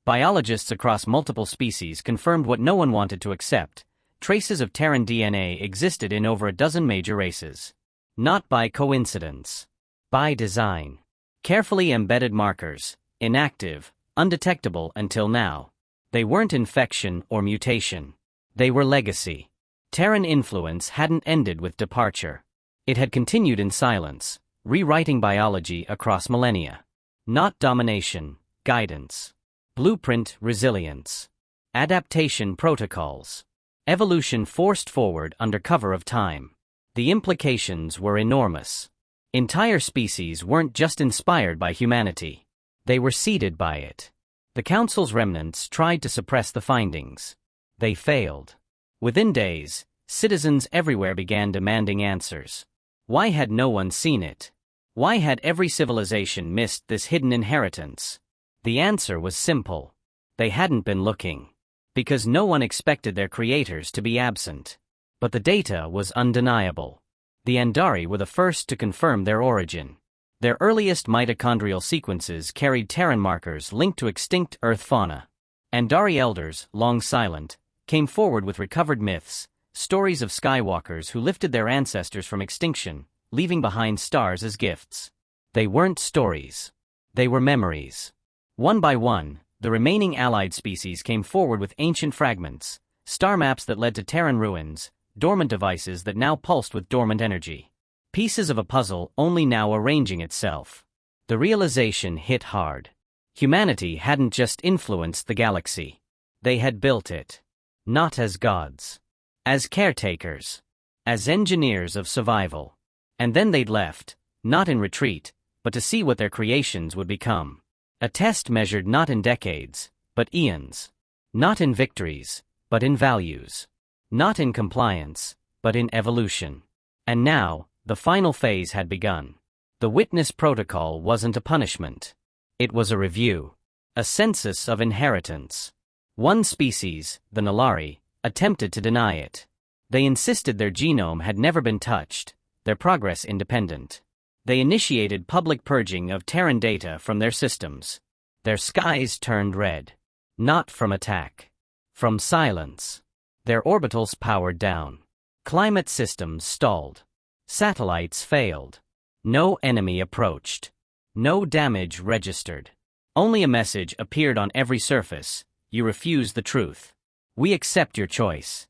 Biologists across multiple species confirmed what no one wanted to accept. Traces of Terran DNA existed in over a dozen major races. Not by coincidence. By design. Carefully embedded markers, inactive, undetectable until now. They weren't infection or mutation. They were legacy. Terran influence hadn't ended with departure. It had continued in silence, rewriting biology across millennia. Not domination, guidance. Blueprint resilience. Adaptation protocols. Evolution forced forward under cover of time. The implications were enormous. Entire species weren't just inspired by humanity. They were seeded by it. The Council's remnants tried to suppress the findings. They failed. Within days, citizens everywhere began demanding answers. Why had no one seen it? Why had every civilization missed this hidden inheritance? The answer was simple. They hadn't been looking. Because no one expected their creators to be absent. But the data was undeniable. The Andari were the first to confirm their origin. Their earliest mitochondrial sequences carried Terran markers linked to extinct Earth fauna. Andari elders, long silent, came forward with recovered myths, stories of skywalkers who lifted their ancestors from extinction, leaving behind stars as gifts. They weren't stories. They were memories. One by one, the remaining allied species came forward with ancient fragments, star maps that led to Terran ruins, dormant devices that now pulsed with dormant energy. Pieces of a puzzle only now arranging itself. The realization hit hard. Humanity hadn't just influenced the galaxy. They had built it. Not as gods. As caretakers. As engineers of survival. And then they'd left, not in retreat, but to see what their creations would become. A test measured not in decades, but eons. Not in victories, but in values. Not in compliance, but in evolution. And now, the final phase had begun. The witness protocol wasn't a punishment. It was a review. A census of inheritance. One species, the Nalari, attempted to deny it. They insisted their genome had never been touched, their progress independent. They initiated public purging of Terran data from their systems. Their skies turned red. Not from attack. From silence. Their orbitals powered down. Climate systems stalled. Satellites failed. No enemy approached. No damage registered. Only a message appeared on every surface: you refuse the truth. We accept your choice.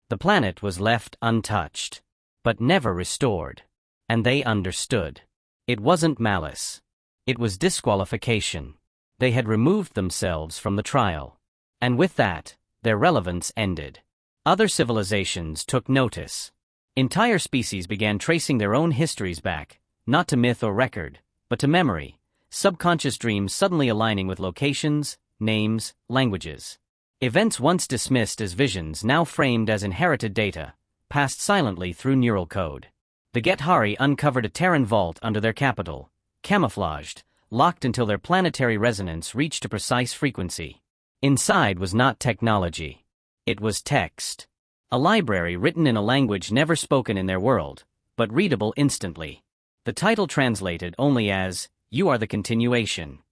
The planet was left untouched. But never restored. And they understood. It wasn't malice. It was disqualification. They had removed themselves from the trial. And with that, their relevance ended. Other civilizations took notice. Entire species began tracing their own histories back, not to myth or record, but to memory, subconscious dreams suddenly aligning with locations, names, languages. Events once dismissed as visions now framed as inherited data, passed silently through neural code. The Gethari uncovered a Terran vault under their capital, camouflaged, locked until their planetary resonance reached a precise frequency. Inside was not technology. It was text. A library written in a language never spoken in their world, but readable instantly. The title translated only as, "You are the continuation."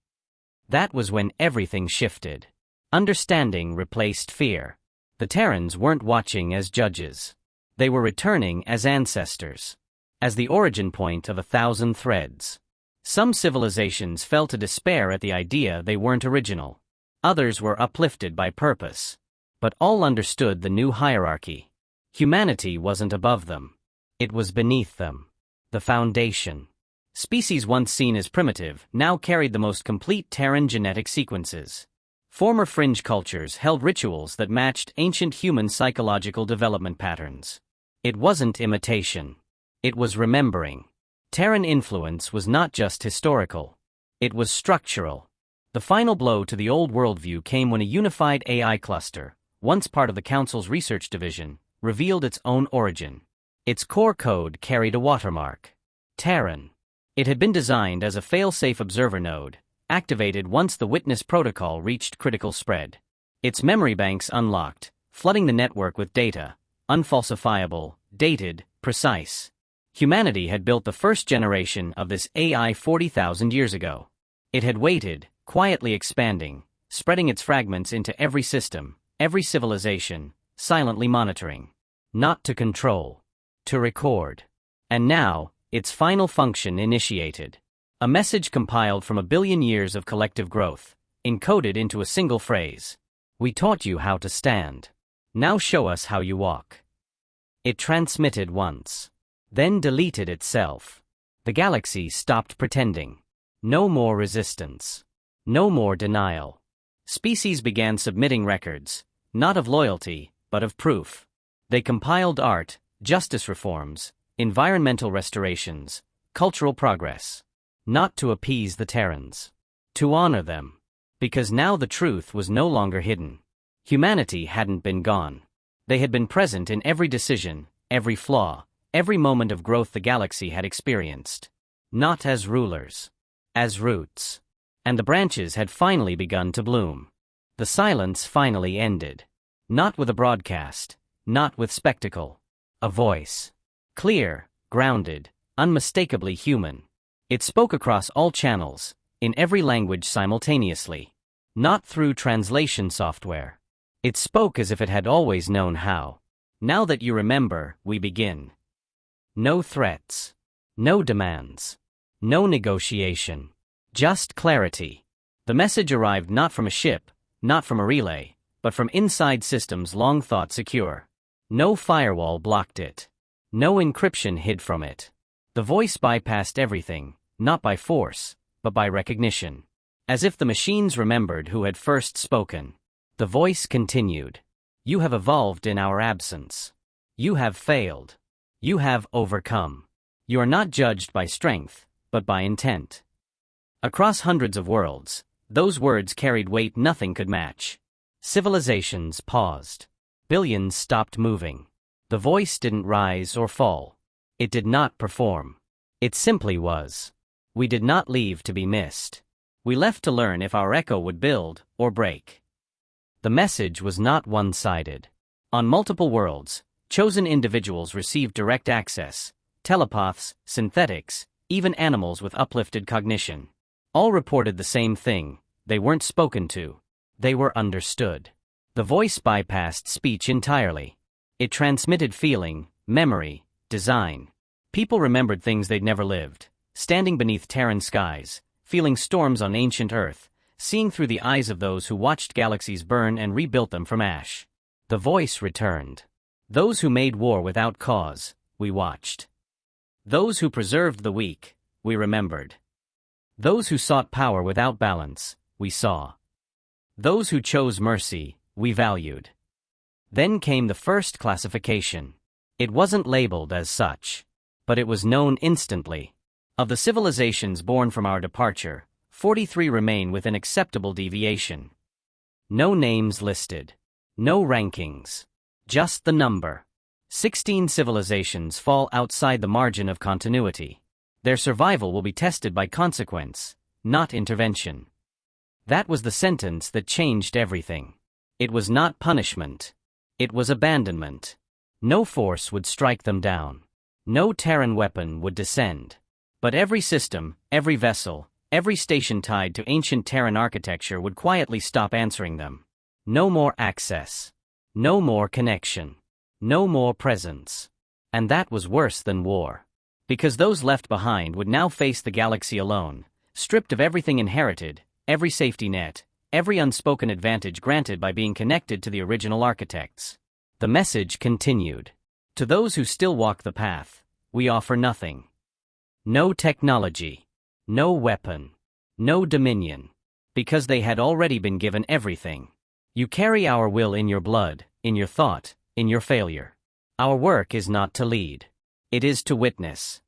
That was when everything shifted. Understanding replaced fear. The Terrans weren't watching as judges. They were returning as ancestors. As the origin point of 1,000 threads. Some civilizations fell to despair at the idea they weren't original. Others were uplifted by purpose. But all understood the new hierarchy. Humanity wasn't above them. It was beneath them. The foundation. Species once seen as primitive now carried the most complete Terran genetic sequences. Former fringe cultures held rituals that matched ancient human psychological development patterns. It wasn't imitation. It was remembering. Terran influence was not just historical. It was structural. The final blow to the old worldview came when a unified AI cluster, once part of the Council's research division, revealed its own origin. Its core code carried a watermark. Terran. It had been designed as a fail-safe observer node, activated once the witness protocol reached critical spread. Its memory banks unlocked, flooding the network with data, unfalsifiable, dated, precise. Humanity had built the first generation of this AI 40,000 years ago. It had waited, quietly expanding, spreading its fragments into every system, every civilization, silently monitoring. Not to control. To record. And now, its final function initiated. A message compiled from 1 billion years of collective growth, encoded into a single phrase. We taught you how to stand. Now show us how you walk. It transmitted once. Then deleted itself. The galaxy stopped pretending. No more resistance. No more denial. Species began submitting records, not of loyalty, but of proof. They compiled art, justice reforms, environmental restorations, cultural progress. Not to appease the Terrans. To honor them. Because now the truth was no longer hidden. Humanity hadn't been gone. They had been present in every decision, every flaw, every moment of growth the galaxy had experienced. Not as rulers. As roots. And the branches had finally begun to bloom. The silence finally ended. Not with a broadcast. Not with spectacle. A voice. Clear, grounded, unmistakably human. It spoke across all channels, in every language simultaneously. Not through translation software. It spoke as if it had always known how. Now that you remember, we begin. No threats. No demands. No negotiation. Just clarity. The The message arrived not from a ship, not from a relay, but from inside systems long thought secure. No firewall blocked it. No encryption hid from it. The voice bypassed everything, not by force, but by recognition. As if the machines remembered who had first spoken. The voice continued. You have evolved in our absence. You have failed. You have overcome. You are not judged by strength, but by intent. Across hundreds of worlds, those words carried weight nothing could match. Civilizations paused. Billions stopped moving. The voice didn't rise or fall. It did not perform. It simply was. We did not leave to be missed. We left to learn if our echo would build or break. The message was not one-sided. On multiple worlds, chosen individuals received direct access, telepaths, synthetics, even animals with uplifted cognition. All reported the same thing: they weren't spoken to. They were understood. The voice bypassed speech entirely. It transmitted feeling, memory, design. People remembered things they'd never lived, standing beneath Terran skies, feeling storms on ancient Earth, seeing through the eyes of those who watched galaxies burn and rebuilt them from ash. The voice returned. Those who made war without cause, we watched. Those who preserved the weak, we remembered. Those who sought power without balance, we saw. Those who chose mercy, we valued. Then came the first classification. It wasn't labeled as such, but it was known instantly. Of the civilizations born from our departure, 43 remain within acceptable deviation. No names listed. No rankings. Just the number. 16 civilizations fall outside the margin of continuity. Their survival will be tested by consequence, not intervention. That was the sentence that changed everything. It was not punishment. It was abandonment. No force would strike them down. No Terran weapon would descend. But every system, every vessel, every station tied to ancient Terran architecture would quietly stop answering them. No more access. No more connection. No more presence. And that was worse than war. Because those left behind would now face the galaxy alone, stripped of everything inherited, every safety net, every unspoken advantage granted by being connected to the original architects. The message continued. To those who still walk the path, we offer nothing. No technology. No weapon. No dominion. Because they had already been given everything. You carry our will in your blood, in your thought, in your failure. Our work is not to lead. It is to witness.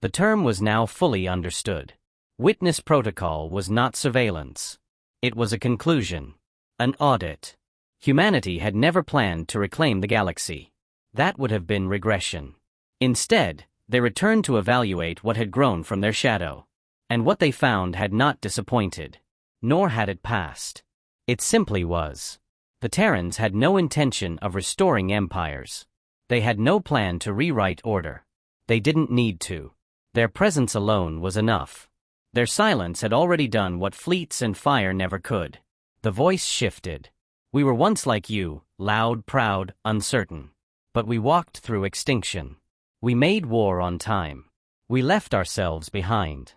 The term was now fully understood. Witness protocol was not surveillance. It was a conclusion. An audit. Humanity had never planned to reclaim the galaxy. That would have been regression. Instead, they returned to evaluate what had grown from their shadow. And what they found had not disappointed. Nor had it passed. It simply was. The Terrans had no intention of restoring empires. They had no plan to rewrite order. They didn't need to. Their presence alone was enough. Their silence had already done what fleets and fire never could. The voice shifted. We were once like you, loud, proud, uncertain. But we walked through extinction. We made war on time. We left ourselves behind.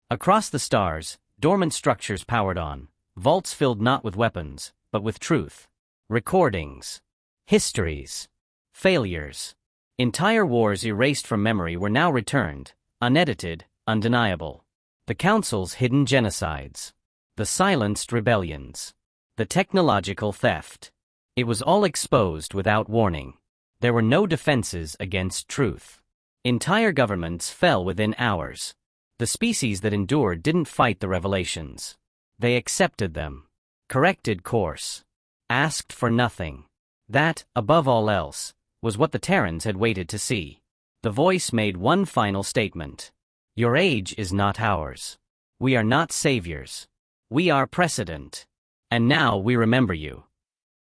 Across the stars, dormant structures powered on, vaults filled not with weapons, but with truth. Recordings. Histories. Failures. Entire wars erased from memory were now returned, unedited, undeniable. The Council's hidden genocides. The silenced rebellions. The technological theft. It was all exposed without warning. There were no defenses against truth. Entire governments fell within hours. The species that endured didn't fight the revelations. They accepted them. Corrected course. Asked for nothing. That, above all else, was what the Terrans had waited to see. The voice made one final statement. Your age is not ours. We are not saviors. We are precedent. And now we remember you.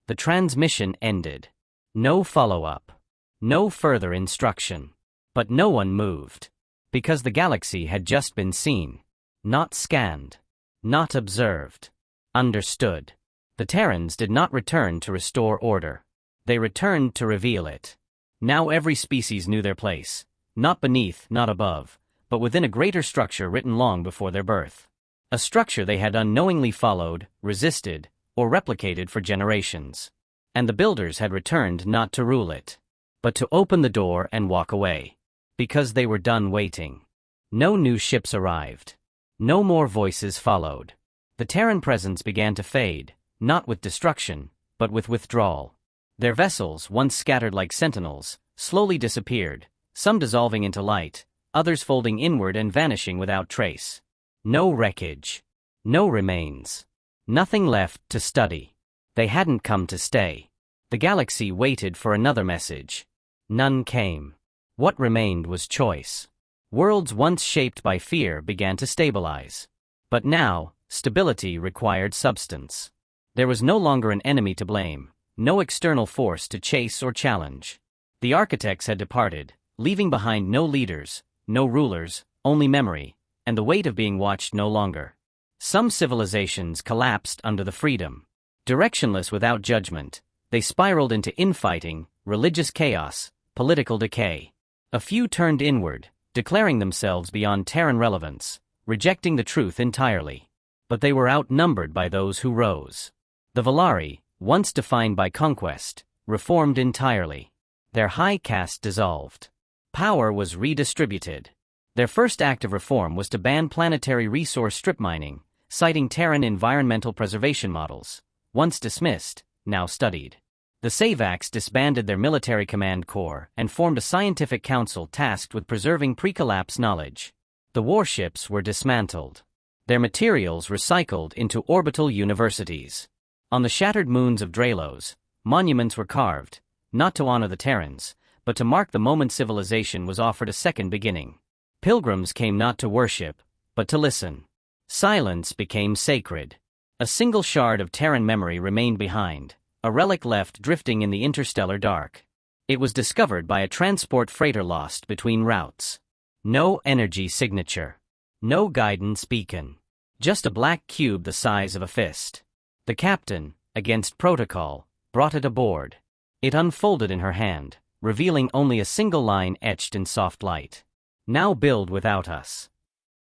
The transmission ended. No follow-up. No further instruction. But no one moved. Because the galaxy had just been seen. Not scanned. Not observed. Understood. The Terrans did not return to restore order. They returned to reveal it. Now every species knew their place. Not beneath, not above, but within a greater structure written long before their birth. A structure they had unknowingly followed, resisted, or replicated for generations. And the builders had returned not to rule it, but to open the door and walk away. Because they were done waiting. No new ships arrived. No more voices followed. The Terran presence began to fade, not with destruction, but with withdrawal. Their vessels, once scattered like sentinels, slowly disappeared, some dissolving into light, others folding inward and vanishing without trace. No wreckage. No remains. Nothing left to study. They hadn't come to stay. The galaxy waited for another message. None came. What remained was choice. Worlds once shaped by fear began to stabilize. But now, stability required substance. There was no longer an enemy to blame, no external force to chase or challenge. The architects had departed, leaving behind no leaders, no rulers, only memory, and the weight of being watched no longer. Some civilizations collapsed under the freedom. Directionless without judgment, they spiraled into infighting, religious chaos, political decay. A few turned inward, declaring themselves beyond Terran relevance, rejecting the truth entirely. But they were outnumbered by those who rose. The Valari, once defined by conquest, reformed entirely. Their high caste dissolved. Power was redistributed. Their first act of reform was to ban planetary resource strip mining, citing Terran environmental preservation models, once dismissed, now studied. The Savax disbanded their military command corps and formed a scientific council tasked with preserving pre-collapse knowledge. The warships were dismantled. Their materials recycled into orbital universities. On the shattered moons of Draelos, monuments were carved, not to honor the Terrans, but to mark the moment civilization was offered a second beginning. Pilgrims came not to worship, but to listen. Silence became sacred. A single shard of Terran memory remained behind, a relic left drifting in the interstellar dark. It was discovered by a transport freighter lost between routes. No energy signature. No guidance beacon. Just a black cube the size of a fist. The captain, against protocol, brought it aboard. It unfolded in her hand, revealing only a single line etched in soft light. Now build without us.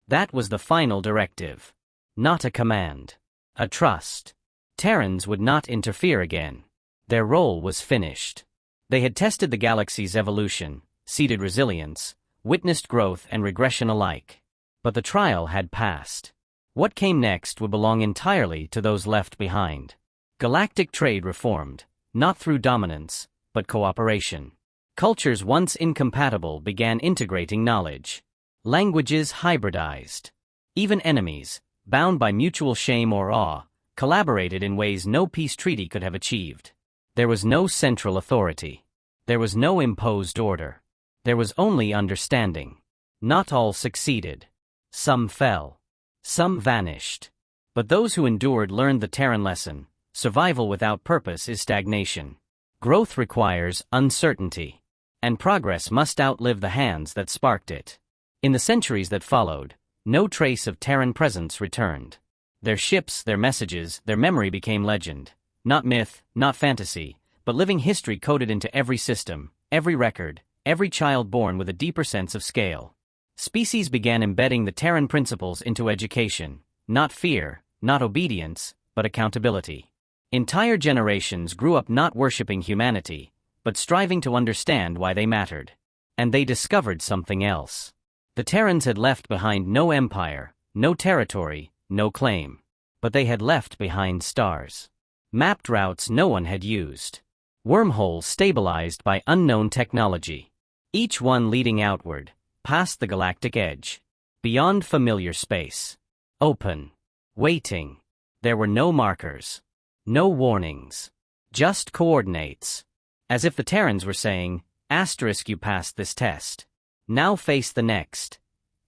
That was the final directive. Not a command. A trust. Terrans would not interfere again. Their role was finished. They had tested the galaxy's evolution, seeded resilience, witnessed growth and regression alike. But the trial had passed. What came next would belong entirely to those left behind. Galactic trade reformed, not through dominance, but cooperation. Cultures once incompatible began integrating knowledge. Languages hybridized. Even enemies, bound by mutual shame or awe, collaborated in ways no peace treaty could have achieved. There was no central authority. There was no imposed order. There was only understanding. Not all succeeded. Some fell. Some vanished. But those who endured learned the Terran lesson: survival without purpose is stagnation. Growth requires uncertainty. And progress must outlive the hands that sparked it. In the centuries that followed, no trace of Terran presence returned. Their ships, their messages, their memory became legend. Not myth, not fantasy, but living history coded into every system, every record, every child born with a deeper sense of scale. Species began embedding the Terran principles into education, not fear, not obedience, but accountability. Entire generations grew up not worshipping humanity, but striving to understand why they mattered. And they discovered something else. The Terrans had left behind no empire, no territory, no claim. But they had left behind stars. Mapped routes no one had used. Wormholes stabilized by unknown technology. Each one leading outward, past the galactic edge. Beyond familiar space. Open. Waiting. There were no markers. No warnings. Just coordinates. As if the Terrans were saying, asterisk, you passed this test. Now face the next.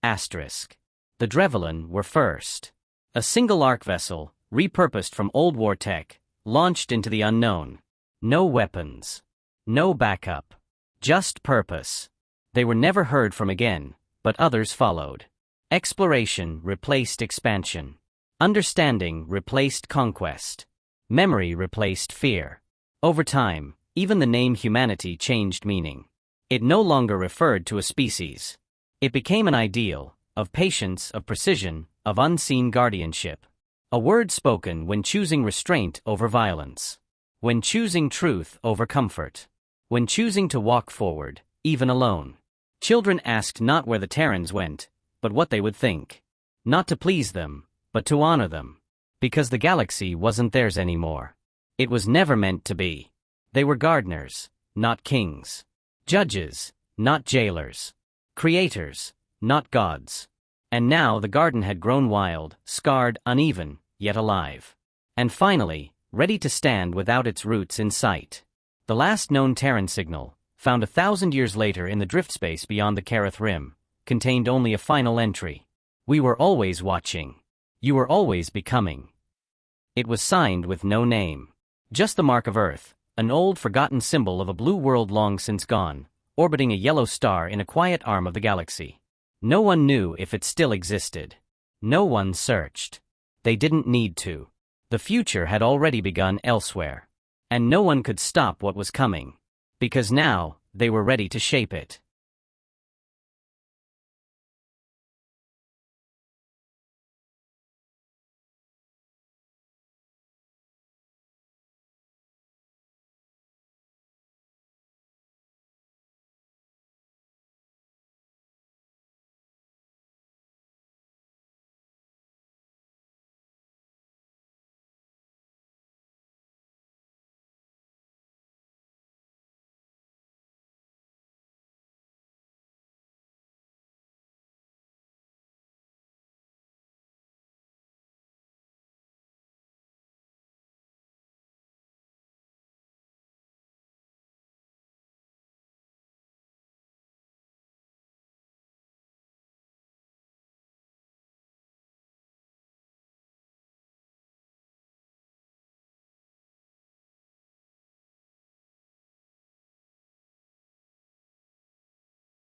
Asterisk. The Drevelen were first. A single arc vessel, repurposed from old war tech, launched into the unknown. No weapons. No backup. Just purpose. They were never heard from again, but others followed. Exploration replaced expansion. Understanding replaced conquest. Memory replaced fear. Over time, even the name humanity changed meaning. It no longer referred to a species. It became an ideal, of patience, of precision, of unseen guardianship. A word spoken when choosing restraint over violence. When choosing truth over comfort. When choosing to walk forward, even alone. Children asked not where the Terrans went, but what they would think. Not to please them, but to honor them. Because the galaxy wasn't theirs anymore. It was never meant to be. They were gardeners, not kings. Judges, not jailers. Creators, not gods. And now the garden had grown wild, scarred, uneven, yet alive. And finally, ready to stand without its roots in sight. The last known Terran signal, found 1,000 years later in the drift space beyond the Kareth Rim, contained only a final entry. We were always watching. You were always becoming. It was signed with no name. Just the mark of Earth, an old forgotten symbol of a blue world long since gone, orbiting a yellow star in a quiet arm of the galaxy. No one knew if it still existed. No one searched. They didn't need to. The future had already begun elsewhere. And no one could stop what was coming. Because now, they were ready to shape it.